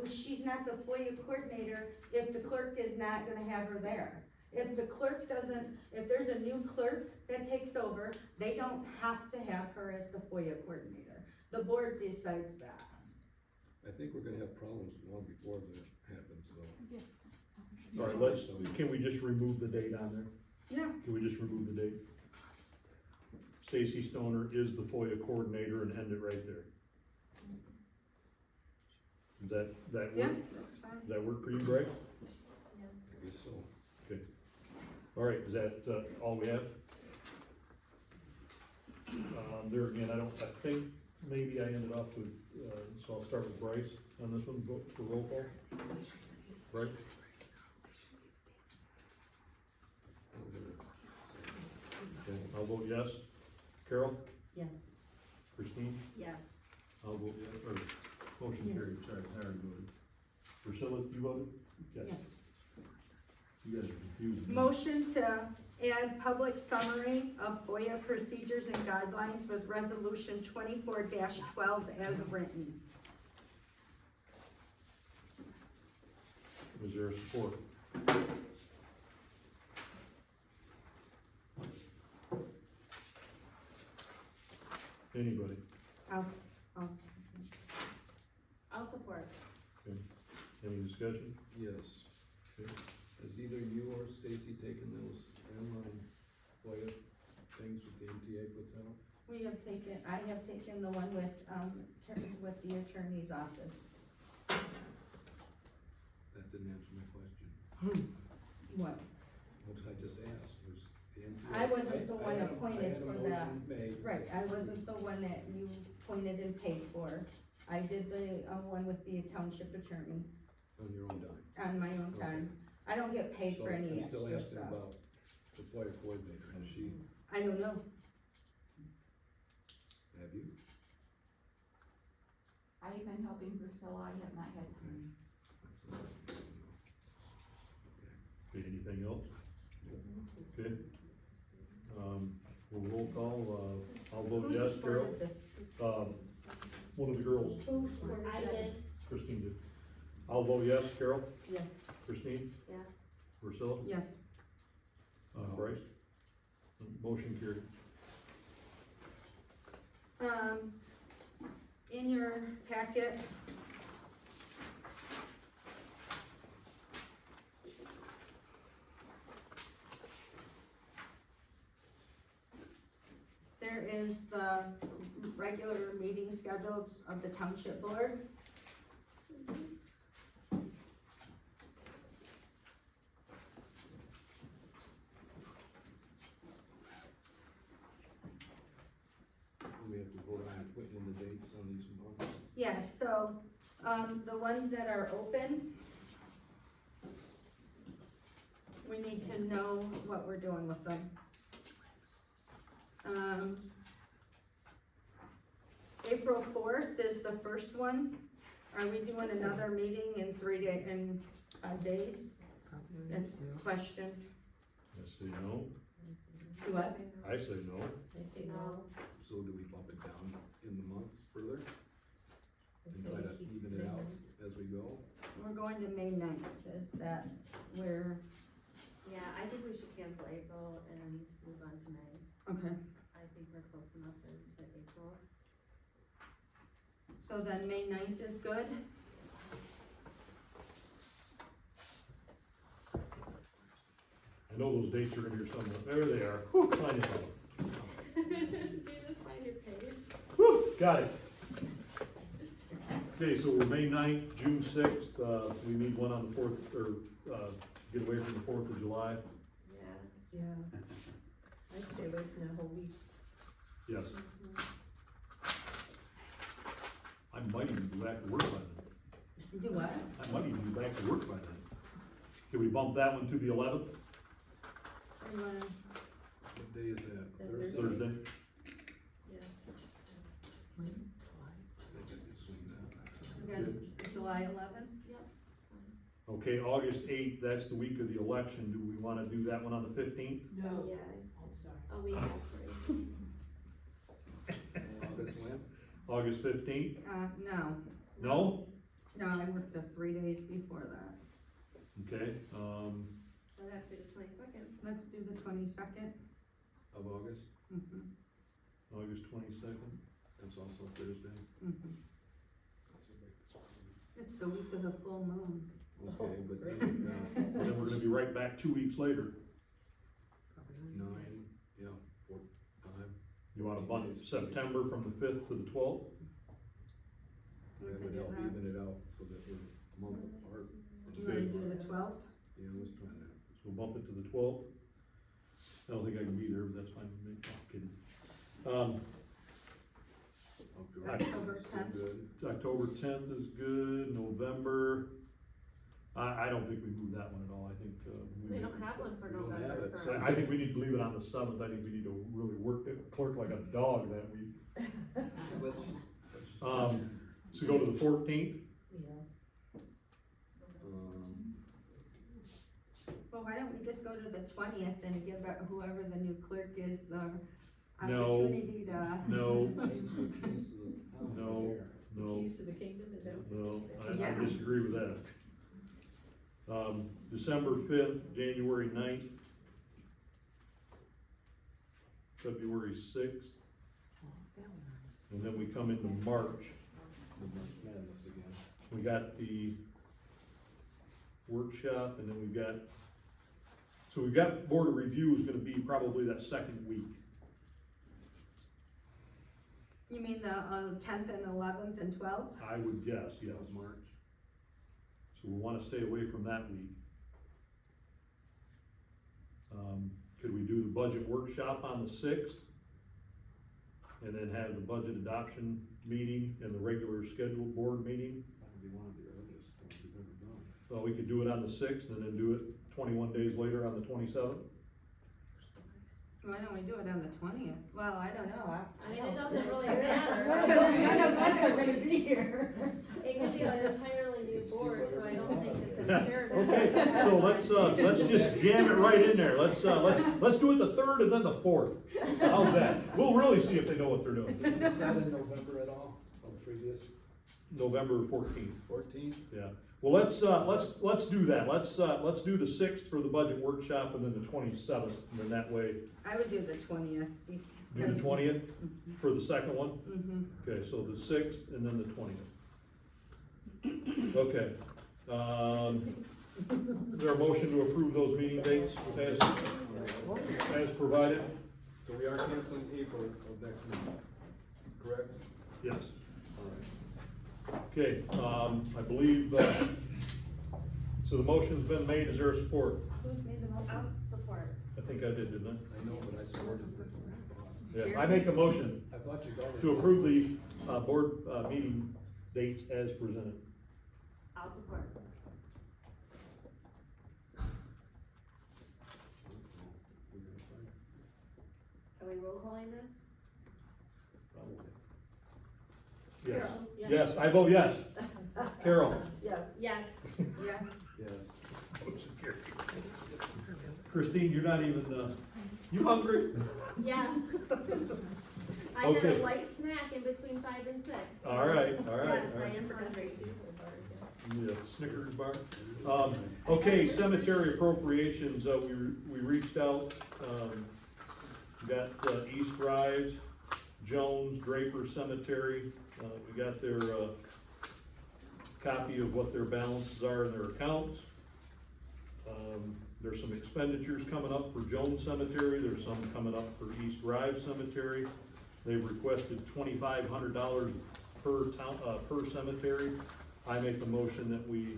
She's not the FOIA coordinator if the clerk is not gonna have her there. If the clerk doesn't, if there's a new clerk that takes over, they don't have to have her as the FOIA coordinator. The board decides that. I think we're gonna have problems long before that happens, so. All right, can we just remove the date on there? Yeah. Can we just remove the date? Stacy Stoner is the FOIA coordinator and end it right there. Does that Yeah, work? that's fine. Does that work for you, Greg? I guess so. Okay. All right, is that, all we have? There again, I think maybe I ended up with, so I'll start with Bryce on this one, vote for roll call. Bryce? Okay, I'll vote yes. Carol? Yes. Christine? Yes. I'll vote yes, or motion carried, sorry, I already voted. Priscilla, you voted? Yes. You guys are confusing me. Motion to add public summary of FOIA procedures and guidelines with resolution 24-12 as written. Was there support? Anybody? I'll support. Okay. Any discussion? Yes. Okay. Has either you or Stacy taken those online FOIA things with the MTA puts out? I have taken the one with the attorney's office. That didn't answer my question. What? What did I just ask? Was the MTA? I wasn't the one I had a appointed for that. motion made. Right, I wasn't the one that you appointed and paid for. I did the, one with the township attorney On your own dime. on my own time. I don't get paid So for any I'm still extra asking stuff. about the FOIA coordinator. Has she, I don't know. have you? I've been helping Priscilla, I have not had time. That's what I need to know. Okay, anything else? Okay. We'll roll call, I'll vote Who yes, Carol. supported this? One of the girls, Who supported I this? did. Christine did. I'll vote yes, Carol. Yes. Christine, Yes. Priscilla, Yes. Bryce. Motion carried. In your packet, there is the regular meeting schedules of the township board. We have to vote on putting in the dates on these months. Yeah, so, the ones that are open, we need to know what we're doing with them. April 4th is the first one. Are we doing another meeting in 3 days? That's questioned. I say no. What? I say no. I say no. So do we bump it down in the months further? And try to even it out as we go? We're going to May 9th, is that where, Yeah, I think we should cancel April and move on to May. okay, I think we're close enough into April. so then May 9th is good? I know those dates are in here somewhere. There they are. Whew, sign it out. Did you just find your page? Whew, got it. Okay, so we're May 9th, June 6th, we need one on the 4th, or, get away from the 4th of July. Yeah. Yeah. I stay away from that whole week. Yes. I might even be back to work by then. Do what? I might even be back to work by then. Can we bump that one to the 11th, What day is that? Thursday. Thursday? Yeah. I think I could swing that. You guys, July 11th? Yep, it's fine. Okay, August 8th, that's the week of the election. Do we wanna do that one on the 15th? No. Yeah, I'm sorry. a week after. August when? August 15th? No, No? no, I worked the 3 days before that. Okay, That'd have to be the 22nd. Let's do the 22nd. Of August, Mm-hmm, August 22nd. that's also Thursday. mm-hmm. It's the week of the full moon. Okay, but then, And then we're gonna be right back 2 weeks later. 9, yeah, 4, 5. You wanna bump September from the 5th to the 12th? That would help even it out so that we're a month apart. You wanna do the 12th? Yeah, let's try that. So we'll bump it to the 12th. I don't think I can be there, but that's fine with me. No, I'm kidding. October Still 10th. good. October 10th is good, November, I don't think we move that one at all, I think, We don't have one for We don't have November. it, for- so I think we need to leave it on the 7th, I think we need to really work it, clerk like a dog that week. Let's, So go to the 14th, Yeah. Well, why don't we just go to the 20th and give whoever the new clerk is the No. opportunity to. no, change the keys to the house No. there. no, Keys to the kingdom, is that? no, Yeah. I disagree with that. December 5th, January 9th, February 6th, and then we come into March. The March Madness again. We got the workshop, and then we've got, so we've got board of review is gonna be probably that second week. You mean the 10th and 11th and 12th? I would guess, yes. That was March. So we wanna stay away from that week. Could we do the budget workshop on the 6th? And then have the budget adoption meeting and the regular scheduled board meeting? That would be one of the earliest ones we've ever done. So we could do it on the 6th and then do it 21 days later on the 27th? Why don't we do it on the 20th? Well, I don't know. I mean, it doesn't really matter. None of us are gonna be here. It could be an entirely new board, so I don't think it's imperative. Okay, so let's just jam it right in there. Let's do it the 3rd and then the 4th. How's that? We'll really see if they know what they're doing. Is that in November at all, from previous? November 14th, 14th? yeah. Well, let's do that. Let's do the 6th for the budget workshop and then the 27th, and then that way, I would do the 20th. do the 20th for the second one? Mm-hmm. Okay, so the 6th and then the 20th. Okay. Is there a motion to approve those meeting dates as provided? So we are canceling April of next month, correct? Yes. All right. Okay, I believe, so the motion's been made. Is there a support? Who's made the motion? I'll support. I think I did, didn't I know, but I supported it. I? Yeah, I make a motion I thought you'd already. to approve the, board, meeting dates as presented. I'll support. Are we roll calling this? Yes, Carol, yes. yes, I vote yes. Carol? Yes. Yes. Yes. Yes. Christine, you're not even, you hungry? Yeah. I had Okay. a light snack in between 5 and 6. All right, all right. Yes, all I right. am hungry too. Yeah, Snickers bar. Okay, cemetery appropriations, we reached out, got, East Rives, Jones, Draper Cemetery, we got their, copy of what their balances are in their accounts. There's some expenditures coming up for Jones Cemetery, there's some coming up for East Rives Cemetery. They've requested $2,500 per town, per cemetery. I make a motion that we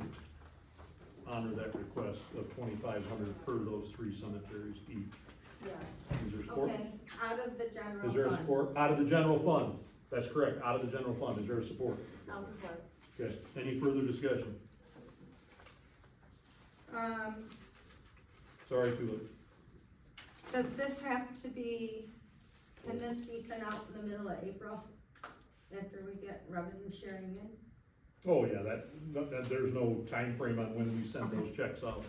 honor that request of $2,500 per those 3 cemeteries each. Yes. Is there support? Okay, out of the general fund. Is there a support? Out of the general fund. That's correct, out of the general fund. Is there a support? I'll support. Okay, any further discussion? Sorry, Tulip. Does this have to be, can this be sent out in the middle of April? After we get revenue sharing in? Oh, yeah, that, there's no time frame on when we send those checks out.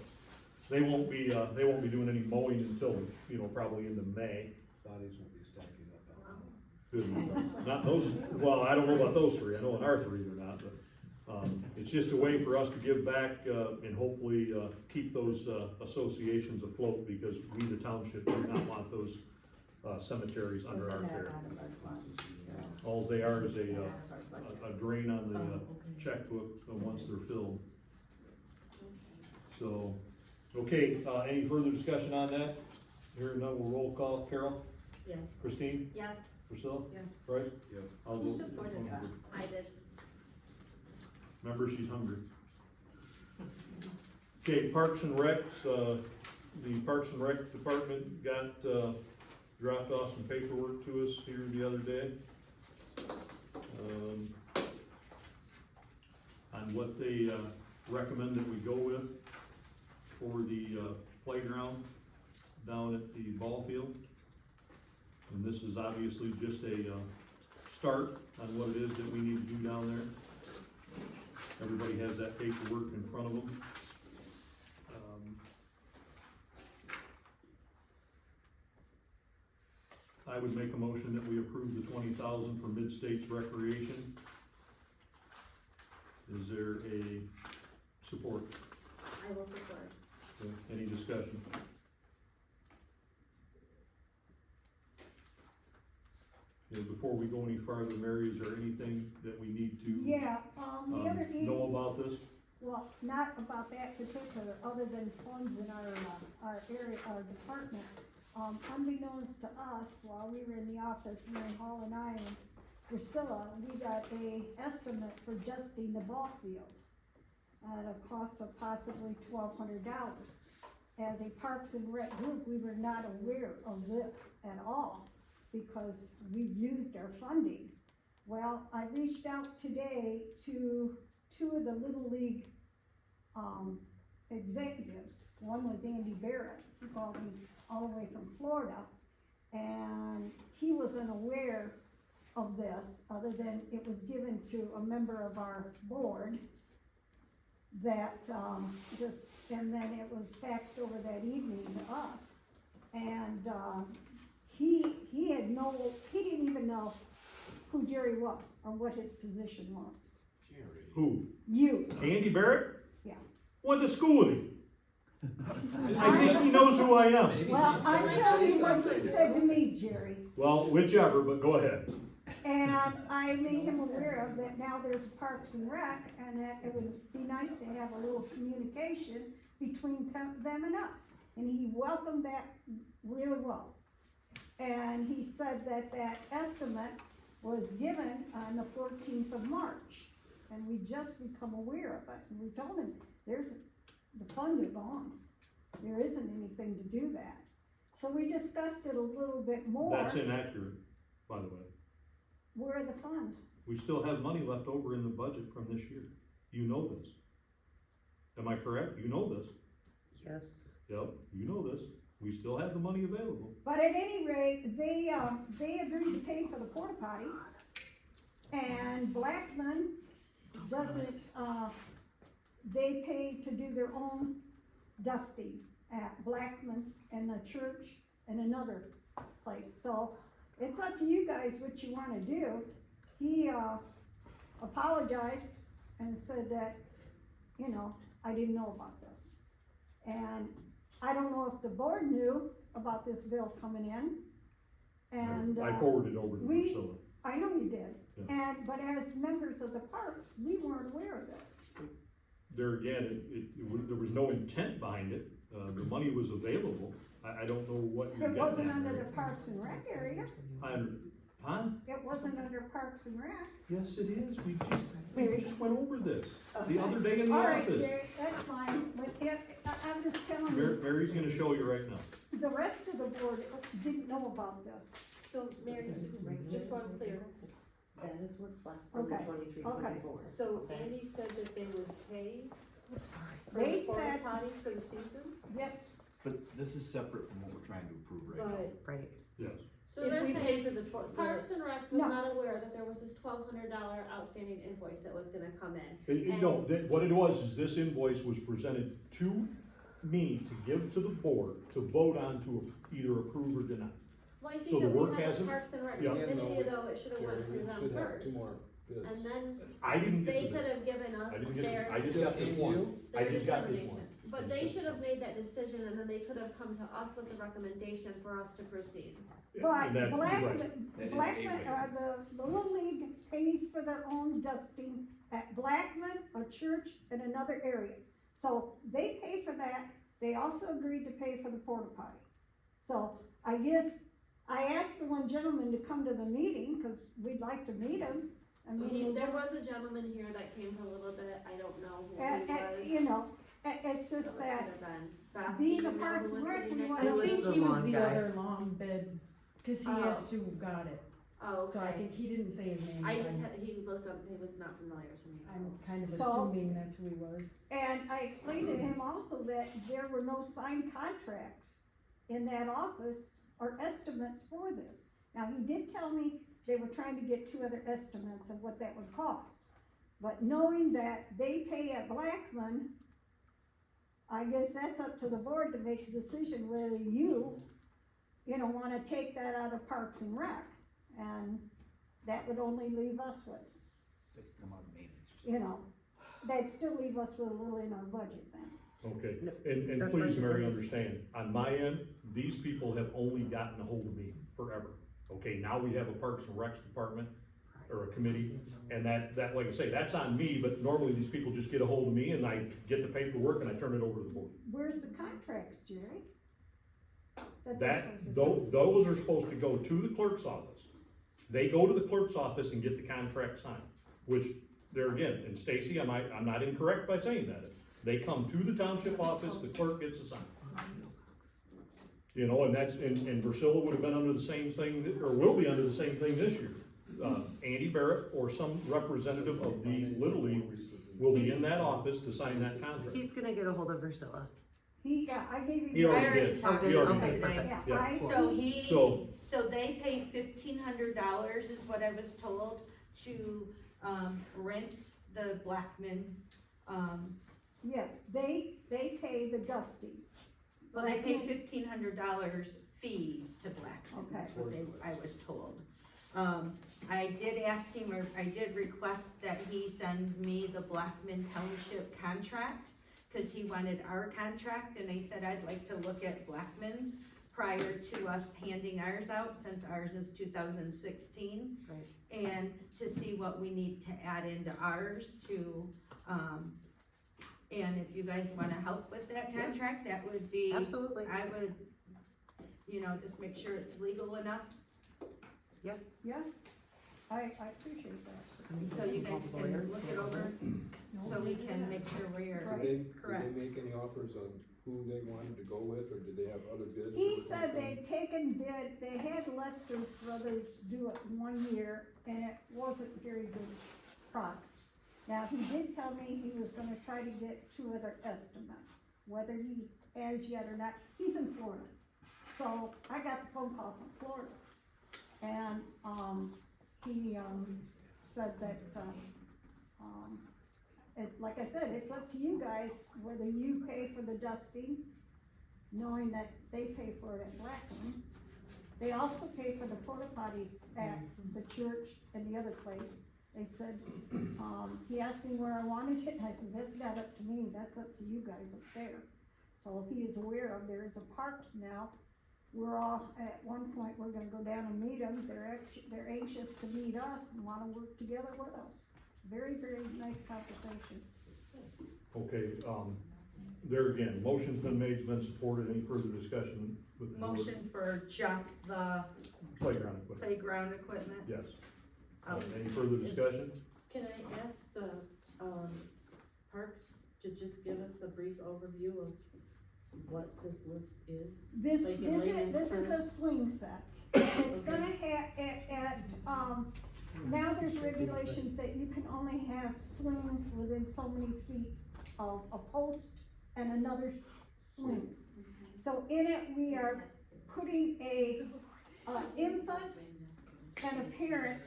They won't be doing any mowing until, probably into May. Bodies won't be stacking up. Good. Not those, well, I don't know about those 3. I know in our 3 they're not, but, It's just a way for us to give back, and hopefully, keep those, associations afloat, because we, the township, do not want those, cemeteries under our care. All they are is a drain on the, checkbook, once they're filled. So, okay, any further discussion on that? Hearing none, we'll roll call. Carol? Yes. Christine? Yes, Priscilla? Yes. Bryce? Yep. I'll Who vote. supported that? I did. Remember, she's hungry. Okay, Parks and Recs, the Parks and Rec Department got, dropped off some paperwork to us here the other day. On what they, recommend that we go with for the, playground down at the ball field. And this is obviously just a, start on what it is that we need to do down there. Everybody has that paperwork in front of them. I would make a motion that we approve the 20,000 for Mid-States Recreation. Is there a support? I will support. Okay, any discussion? Okay, before we go any farther, Mary, is there anything that we need to, Yeah, the other evening. know about this? Well, not about that particular, other than funds in our area, our department. Unbeknownst to us, while we were in the office, Mary Hall and I and Priscilla, we got a estimate for dusting the ball field at a cost of possibly $1,200. As a Parks and Rec group, we were not aware of this at all, because we've used our funding. Well, I reached out today to two of the Little League, executives. One was Andy Barrett, he called me all the way from Florida, and he was unaware of this, other than it was given to a member of our board, that, and then it was faxed over that evening to us. And, he didn't even know who Jerry was, or what his position was. Jerry. Who? You, Andy Barrett? Yeah. Went to school with him. I think he knows who I am. Maybe well, he's I'm trying to telling say you what something. he said to me, Jerry. Well, whichever, but go ahead. And I made him aware of that now there's Parks and Rec, and that it would be nice to have a little communication between them and us. And he welcomed that real well. And he said that that estimate was given on the 14th of March. And we just become aware of it. And we told him, the funds are gone. There isn't anything to do that. So we discussed it a little bit more. That's inaccurate, by the way. Where are the funds? We still have money left over in the budget from this year. You know this. Am I correct? You know this. Yes. Yep, you know this. We still have the money available. But at any rate, they agreed to pay for the porta potty. And Blackman doesn't, they pay to do their own dusting at Blackman and the church and another place. So it's up to you guys what you wanna do. He, apologized and said that, I didn't know about this. And I don't know if the board knew about this bill coming in. And, I forwarded over to Priscilla. I know you did. Yeah. But as members of the parks, we weren't aware of this. There again, there was no intent behind it. The money was available. I don't know what you're It getting wasn't at under there. the Parks and Rec area. Huh? It wasn't under Parks and Rec. Yes, it is. We just went over this the other day in the All right, office. Jerry, that's fine, but I'm just telling you, Mary's gonna show you right now. the rest of the board didn't know about this. So, Mary, just so I'm clear, That is what's left from the Okay, 23-24. so Andy said that they would pay for They the porta said- potties for the season? Yes, But this is separate from what we're trying to approve right now. But Right. Yes. So if they're we pay saying for the Parks and Recs was No. not aware that there was this $1,200 outstanding invoice that was gonna come in. No, what it was is this invoice was presented to me to give to the board to vote on to either approve or deny. Well, I So think the that work we have a hasn't- Parks and Rec Yeah. committee, though, it should've Jerry, went through we them should have first. two more bids. And then I didn't get they to could that. have given us I didn't get, their. I just got this one. I their just got this determination. one. But they should have made that decision and then they could have come to us with a recommendation for us to proceed. But And that- you're right. That is Blackman, A-rate. the Little League pays for their own dusting at Blackman, a church, and another area. So they pay for that, they also agreed to pay for the porta potty. So I guess, I asked the one gentleman to come to the meeting, cause we'd like to meet him. I mean, There was a gentleman here that came for a little bit, I don't know who and, he was. you know, it's So just it that, could have been. Beth, being do a you know Parks who and was Rec, sitting we next wanna- to I us? think the he was long the guy. other long bid, cause he Oh. has to got it, Oh, so I okay. think he didn't say his name. I but just I'm- had, he looked up, he was not familiar to me. I'm kind of So- assuming that's who he was. and I explained to him also that there were no signed contracts in that office or estimates for this. Now, he did tell me they were trying to get two other estimates of what that would cost. But knowing that they pay at Blackman, I guess that's up to the board to make a decision whether you know, wanna take that out of Parks and Rec. And that would only leave us with, They could come out of maintenance or you know, that'd still leave us with a little in our budget then. Okay, No, and that's please, what Mary, it is. understand, on my end, these people have only gotten a hold of me forever. Okay, now we have a Parks and Recs department, or a committee, and that, like I say, that's on me, but normally these people just get a hold of me and I get the paperwork and I turn it over to the board. Where's the contracts, Jerry? they're That, supposed to those are supposed to go to the clerk's office. They go to the clerk's office and get the contract signed, which, there again, and Stacy, I'm not incorrect by saying that. They come to the township office, the clerk gets it signed. You know, and that's, and Priscilla would have been under the same thing, or will be under the same thing this year. Andy Barrett or some representative of the Little League will be in that office to sign that contract. He's gonna get a hold of Priscilla. I gave you. He already I already did. talked Oh, He did already okay, did. perfect. Yeah, Yeah. I, So, they pay $1,500 is what I was told to, rent the Blackman, yes, they pay the dusting. well, they pay $1,500 fees to Blackman, Okay. that's what I was told. I did ask him, or I did request that he send me the Blackman Township contract, cause he wanted our contract, and they said I'd like to look at Blackman's prior to us handing ours out, since ours is 2016. Right. And to see what we need to add into ours to, and if you guys wanna help with that contract, that would be. Absolutely. I would, just make sure it's legal enough, Yeah, I appreciate that. so you guys can look it over, so we can make sure we're Did correct. they make any offers on who they wanted to go with, or did they have other bids? He said they'd taken bid, they had Lester's Brothers do it 1 year, and it wasn't very good product. Now, he did tell me he was gonna try to get two other estimates, whether he has yet or not, he's in Florida. So, I got the phone call from Florida, and, he, said that, like I said, it's up to you guys, whether you pay for the dusting, knowing that they pay for it at Blackman. They also pay for the porta potties at the church and the other place. They said, he asked me where I wanted it, and I said, that's not up to me, that's up to you guys up there. So he is aware of, there is a parks now, we're all, at one point, we're gonna go down and meet them, they're anxious to meet us and wanna work together with us. Very, very nice conversation. okay, there again, motion's been made, it's been supported, any further discussion with the board? Motion for just the Playground equipment, playground equipment. yes. Um, Any further discussion? Can I ask the, parks to just give us a brief overview of what this list is? This Like in layman's is a terms? swing set. It's gonna have, now there's regulations that you can only have swings within so many feet of a post and another swing. So in it, we are putting a infant and a parent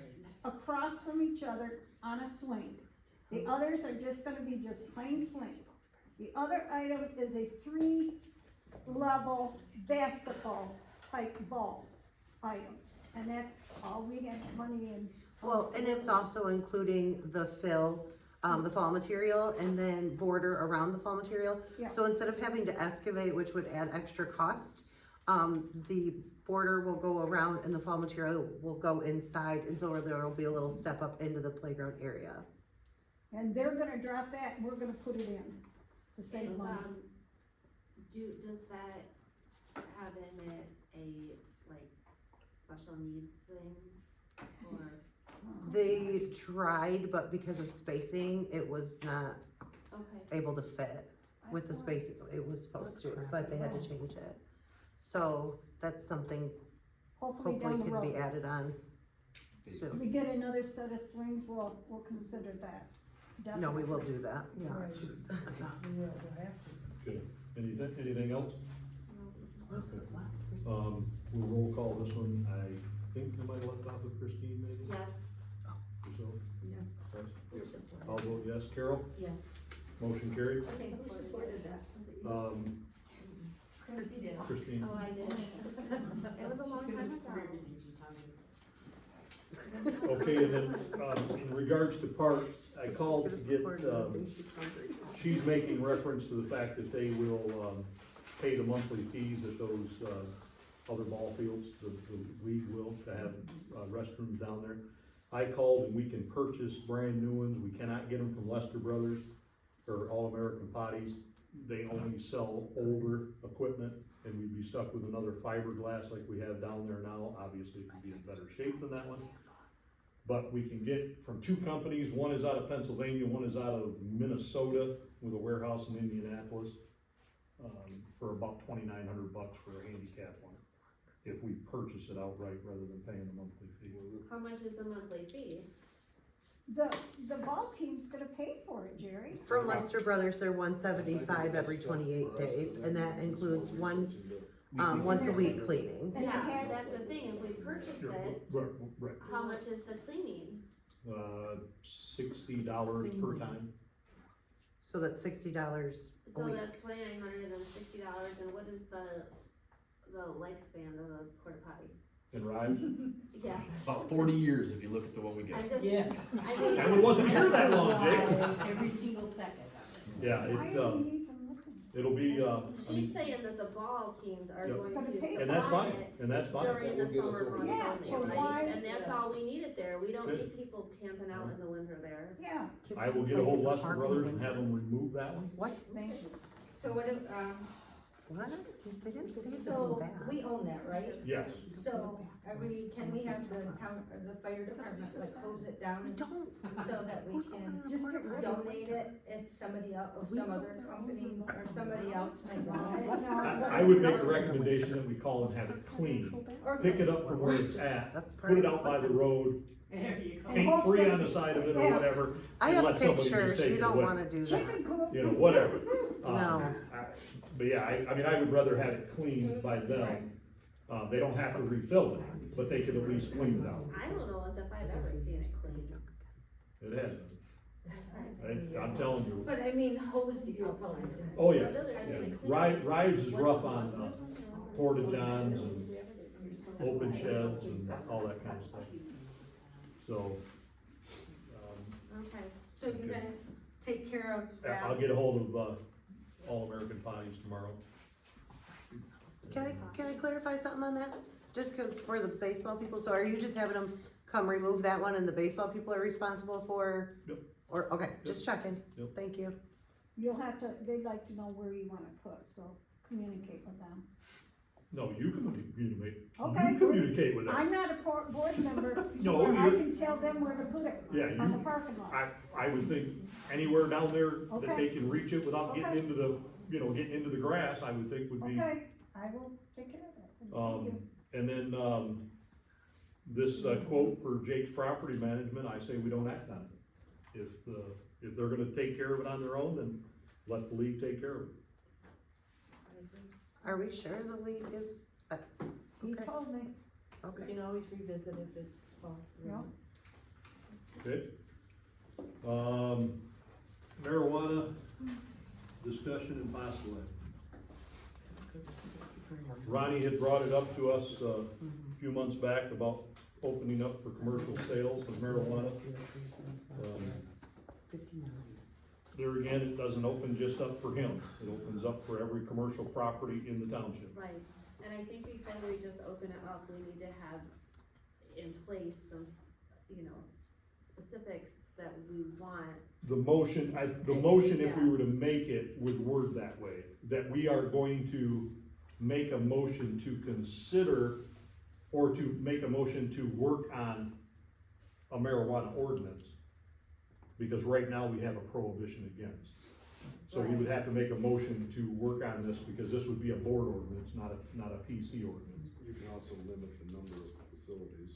across from each other on a swing. The others are just gonna be just plain swing. The other item is a 3-level basketball type ball item. And that's all we have money in Well, and it's also including the fill, the fall material, and then border around the fall material. Yeah. So instead of having to excavate, which would add extra cost, the border will go around and the fall material will go inside, and so there will be a little step up into the playground area. And they're gonna drop that, and we're gonna put it in to save Is, money. does that have in it a, like, special needs swing, or? They tried, but because of spacing, it was not Okay. able to fit with the spacing it was supposed to, but they had to change it. So that's something Hopefully hopefully down the can be road. added on If soon. we get another set of swings, we'll consider that. No, we will Definitely. do that. Yeah, we will, we'll have to. Okay, anything else? We'll roll call this one, I think I might have left off with Christine maybe? Yes. Or so? Yes. Yes. I'll vote yes, Carol, Yes. motion carried. Okay, who supported that? Christie did. Christine, Oh, I did. It was a long time ago. okay, and then, in regards to parks, I called to get, she's making reference to the fact that they will, pay the monthly fees at those, other ball fields, the league will, to have, restrooms down there. I called and we can purchase brand new ones, we cannot get them from Lester Brothers or All American Potties. They only sell older equipment, and we'd be stuck with another fiberglass like we have down there now. Obviously, it could be in better shape than that one. But we can get from two companies, one is out of Pennsylvania, one is out of Minnesota, with a warehouse in Indianapolis, for about $2,900 for a handicap one, if we purchase it outright rather than paying the monthly fee. How much is the monthly fee? The ball team's gonna pay for it, Jerry. From Lester Brothers, they're $175 every 28 days, and that includes once a week cleaning. And it Yeah, has- that's the thing, if we purchase Sure, it, right, how much is the cleaning? $60 per time. So that's $60 a So week. that's $2,900 and $60, and what is the lifespan of a porta potty? And Rives, Yes. About 40 years if you look at the one we get. I'm just, Yeah. I mean. and it wasn't here that long, Jake. Every single second of Yeah, Why it, are we even looking? it'll be, I She's mean, saying that the ball teams are Yep. going Gonna to pay and that's supply fine, it and that's fine. during the That will get us summer over. months Yeah, only, so right? why- And that's all we need it there, we don't Good. need people camping out in the winter there. Yeah, I will get a hold of Lester Brothers and have them remove that one. What? thank you. So what, What? They didn't say anything so bad. we own that, right? Yes, So can we have the town, or the fire department, like, close it I down don't. so that we Who's going can to just afford it? donate it if somebody else, or some other company, or somebody else might want it? I would make a recommendation that we call and have it cleaned. Or Pick it up from where it's at, That's part put it of out by the road, There you go. paint free on the side of it or Yeah. whatever. I and have let somebody just pictures, take you it don't away. wanna do that. Chicken coop. You know, whatever. No. But yeah, I mean, I would rather have it cleaned by them. They don't have to refill it, but they could at least clean it out. I don't know as if I've ever seen it clean. It has been. I'm telling you. But I mean, hose the outside. Oh, yeah. I know there's Yeah. been a clean- Rives is rough on, porta johns and open sheds and all that kind of stuff. So, Okay. So you're gonna take care of that? I'll get a hold of, All American Potties tomorrow. Can I clarify something on that? Just cause for the baseball people, so are you just having them come remove that one and the baseball people are responsible for? Yep. Or, okay, just checking. Yep. Thank you. You'll have to, they'd like to know where you wanna put, so communicate with them. No, you communicate, Okay, you communicate with them. I'm not a board member, No, so I you're- can tell them where to put it, Yeah, on the you, parking lot. I would think anywhere down there that Okay. they can reach it without getting Okay. into the, getting into the grass, I would think would be. Okay, I will take care of that. Thank you. And then, this quote for Jake's property management, I say we don't act on it. If they're gonna take care of it on their own, then let the league take care of it. Are we sure the league is, He okay, told me, We okay. can always revisit if it falls through. Yeah. Okay? Marijuana discussion and possible action. Ronnie had brought it up to us, a few months back about opening up for commercial sales of marijuana. There again, it doesn't open just up for him, it opens up for every commercial property in the township. Right, and I think before we just open it up, we need to have in place some, specifics that we want. The motion, if we were to make it, would word that way, that we are going to make a motion to consider, or to make a motion to work on a marijuana ordinance. Because right now we have a prohibition against. So we would have to make a motion to work on this, because this would be a board ordinance, not a PC ordinance. You can also limit the number of facilities.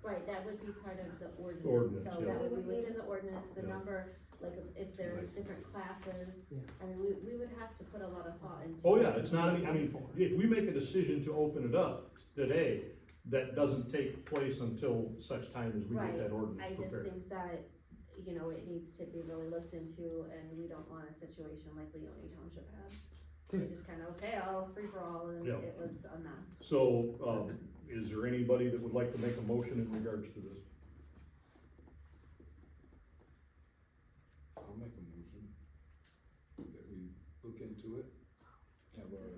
Right, that would be part of the ordinance, Ordinance, so yeah. that would be within the ordinance, the Yeah. number, like if there's different classes. I mean, we would have to put a lot of thought into. Oh yeah, it's not, if we make a decision to open it up today, that doesn't take place until such time as we get that ordinance I just prepared. think that, it needs to be really looked into, and we don't want a situation like Leone Township had. They just kind of, okay, I'll free for all, and Yeah. it was a mess. So, is there anybody that would like to make a motion in regards to this? I'll make a motion that we look into it, have our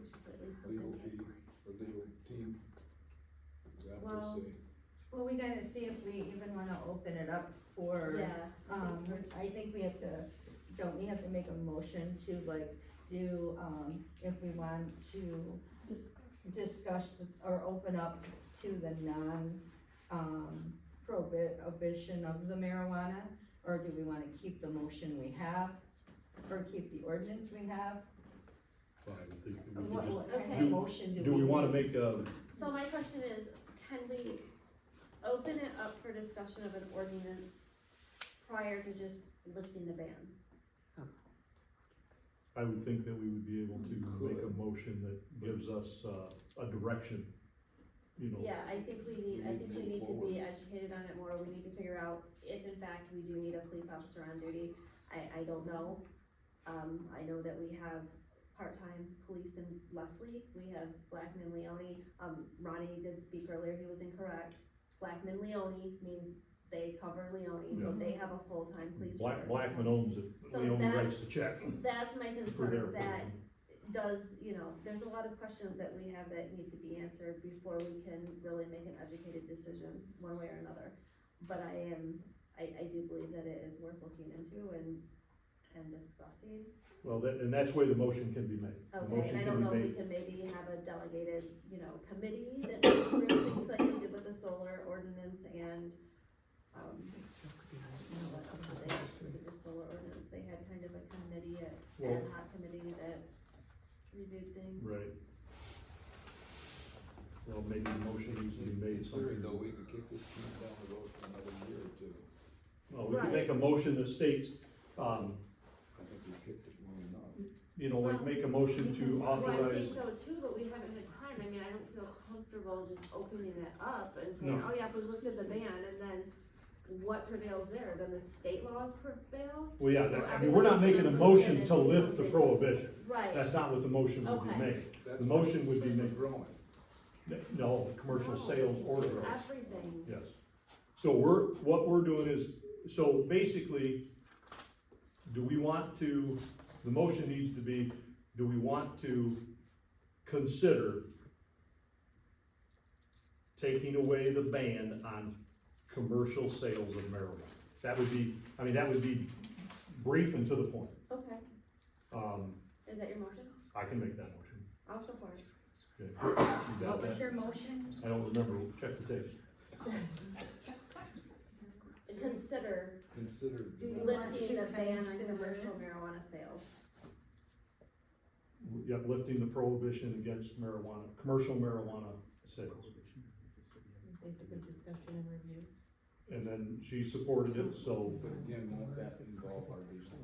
legal team draft Well, this, say. Well, we gotta see if we even wanna open it up for, Yeah. I think we have to, don't we have to make a motion to like do, if we want to discuss or open up to the prohibition of the marijuana? Or do we wanna keep the motion we have, or keep the ordinance we have? I would think that we What, could what kind Okay. of motion just, do we do we wanna make? make a, So my question is, can we open it up for discussion of an ordinance prior to just lifting the ban? I would think that we would be able to make a motion that gives us, a direction, Yeah, I think we need to be educated on it more, we need to figure out if in fact we do need a police officer on duty. I don't know, I know that we have part-time police in Leslie, we have Blackman Leone, Ronnie did speak earlier, he was incorrect. Blackman Leone means they cover Leone, so Yeah. they have a full-time police force. Blackman owns it, So Leone that's- writes the check That's my for their concern, that portion. does, there's a lot of questions that we have that need to be answered before we can really make an educated decision, one way or another. But I do believe that it is worth looking into and discussing. Well, and that's where the motion can be made. The Okay, motion and I can don't be know if we made- can maybe have a delegated, committee that goes through things like we did with the solar ordinance and, what else did they, with the solar ordinance, they had kind of a committee, ad Well- hoc committee that reviewed things. Right. Well, maybe the motion needs to be made In theory, something. though, we could kick this thing down the road for another year or two. Well, we could Right. make a motion that states, I think we kicked it long enough. like make a motion to Well, I authorize. think so too, but we haven't had time, I mean, I don't feel comfortable just opening it up and saying, No. oh yeah, if we looked at the ban, and then what prevails there, then the state laws prevail? Well, yeah, So I mean, we're not everybody's making a gonna motion look to at it and lift the something- prohibition. Right. That's not what the motion would be Okay. made. That's The motion would be made, growing. no, commercial No, sales order. it's everything. Yes. So what we're doing is, so basically, do we want to, the motion needs to be, do we want to consider taking away the ban on commercial sales of marijuana? That would be, that would be brief and to the point. Okay, is that your motion? I can make that motion. I'll support. Okay. You got What was that? your motion? I don't remember, check the tape. Consider Consider. Do you want lifting to the ban on consider- commercial marijuana sales. Yep, lifting the prohibition against marijuana, commercial marijuana sales. Basically discussion and review. And then she supported it, so But again, won't that involve our legal?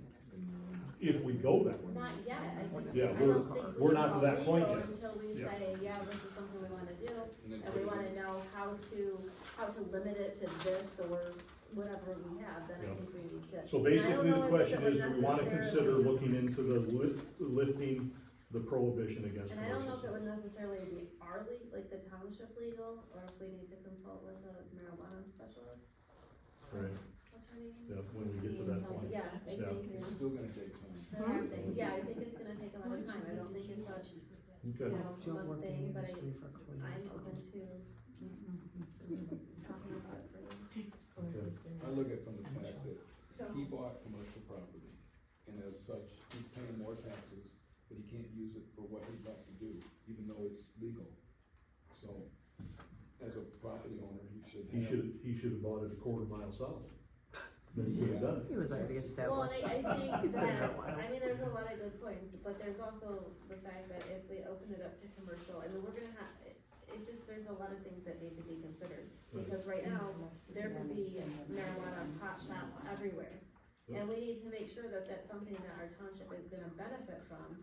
if we go that way. Not yet, I think, Yeah, I don't think we're we not to go that point legal yet. until we Yeah. say, yeah, this is something we wanna do, And then and we wanna know how to limit it to this or whatever we have, then I Yeah. think we need to. So And I don't basically, know the if question it would is, do we wanna consider necessarily- looking into the lifting the prohibition against And I don't know commercial if it sales. would necessarily be our like the township legal, or if we need to consult with a marijuana specialist. Right, What's her name? yeah, when we get to that point. Yeah, I think, It's still gonna take time. there are things, yeah, I think it's gonna take a lot of time, I don't think it's a, Okay, you know, one thing, but I'm open to talking about it further. okay. I look at it from the fact that he bought commercial property, and as such, he's paying more taxes, but he can't use it for what he'd like to do, even though it's legal. So, as a property owner, he should have. He should have bought it a quarter mile south. Then he could have done He was already Well, established. and I think It's been there that, a while. I mean, there's a lot of good points, but there's also the fact that if we open it up to commercial, I mean, we're gonna have, it just, there's a lot of things that need to be considered. Because right now, there could be marijuana pot shops everywhere. And we need to make sure that that's something that our township is gonna benefit from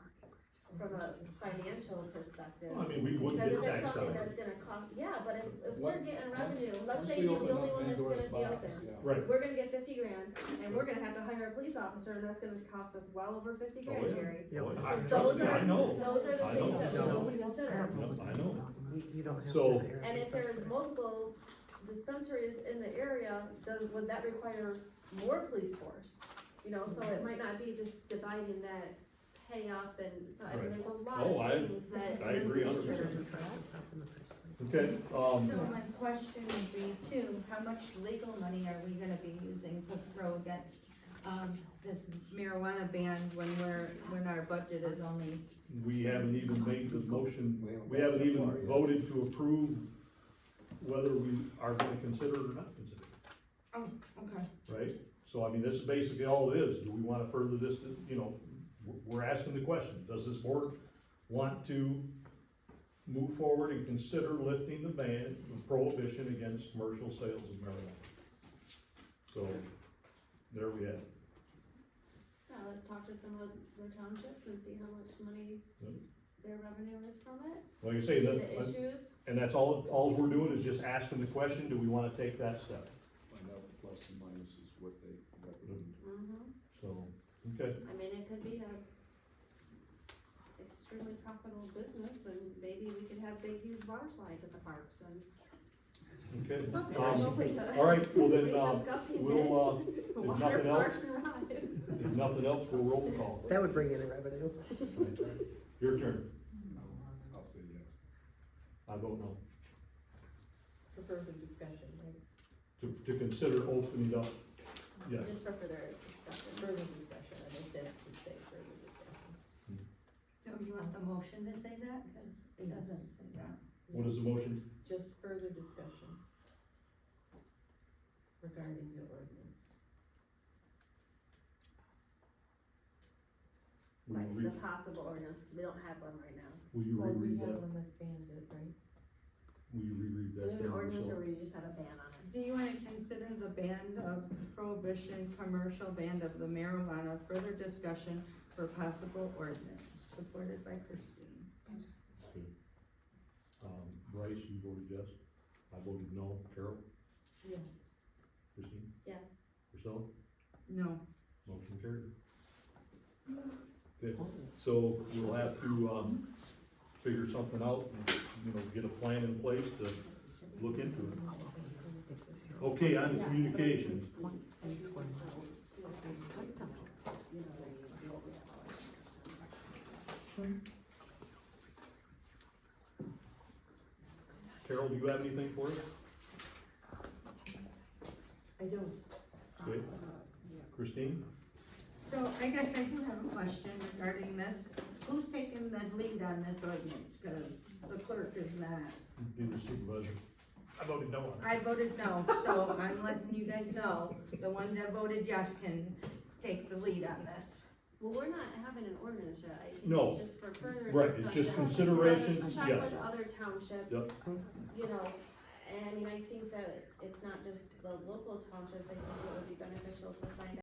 a financial perspective. Well, I mean, we would Because get if it's taxed something on that's it. gonna cost, yeah, but if What- we're getting revenue, let's Once say we he's open the only up one that's Pandora's gonna be box, open. yeah. Right. We're gonna get 50 grand, and we're gonna have to hire a police officer, and that's gonna cost us well over 50 Oh, grand, yeah. Jerry. Oh, yeah. So I- those trust me, are, I know. those are the I things know. that we need to consider. Yep, I know. You don't have So- to hire. And if there's multiple dispensaries in the area, would that require more police force? You know, so it might not be just dividing that pay up, and so, I mean, Right. there's a lot Oh, of things that. I agree Should 100%. have tried this out in the first place. Okay, So my question would be too, how much legal money are we gonna be using to throw against, this marijuana ban when our budget is only, we haven't even made the motion, we gone haven't that even far yet. voted to approve whether we are gonna consider it or not consider it, oh, okay. right? So I mean, this is basically all it is, do we wanna further this, you know, we're asking the question, does this board want to move forward and consider lifting the ban, the prohibition against commercial sales of marijuana? So, there we have it. Yeah, let's talk to some of the townships and see how much money Yep. their revenue is from it. Like I say, See that, the issues. and that's all we're doing is just asking the question, do we wanna take that step? Find out the plus and minuses, what they recommend. Mm-hmm. So, okay, I mean, it could be a extremely profitable business, and maybe we could have big, huge water slides at the parks, and. okay. maybe I'm open to All right, well then, at least discussing we'll, it. if Water nothing else, park and rides. if nothing else, we'll roll the call. That would bring in revenue. Your turn. I'll say yes. I vote no. For further discussion, right? To consider opening up, yes. Just for further discussion. Further discussion, and I said to say further discussion. So you want the motion to say that? 'Cause it doesn't say that. What is the motion? Just further discussion regarding the ordinance. Will you Right, read, the possible ordinance, we don't have one right now. will you Well, we reread have that? one that bans it, right? Will you reread Do that? we have an then, ordinance, Michelle? or we just have a ban on it? Do you wanna consider the ban of prohibition, commercial ban of the marijuana, further discussion for possible ordinance, supported by Christine? Okay. Bryce, you voted yes. I voted no. Carol? Yes. Christine? Yes. Priscilla? No. Motion carried. Okay, so we'll have to, figure something out, and, you know, get a plan in place to look into it. Okay, on to communications. 0.3 square miles. Carol, do you have anything for us? I don't. Okay. Christine? So I guess I do have a question regarding this. Who's taking the lead on this ordinance? Cause the clerk is not. Be the supervisor. I voted no on it. I voted no, so I'm letting you guys know, the ones that voted yes can take the lead on this. Well, we're not having an ordinance yet, I think No. it's just for further discussion. Right, it's just consideration, Let's yes. Check with other townships. Yep. You know, and I mean, I think that it's not just the local townships, I think it would be beneficial to find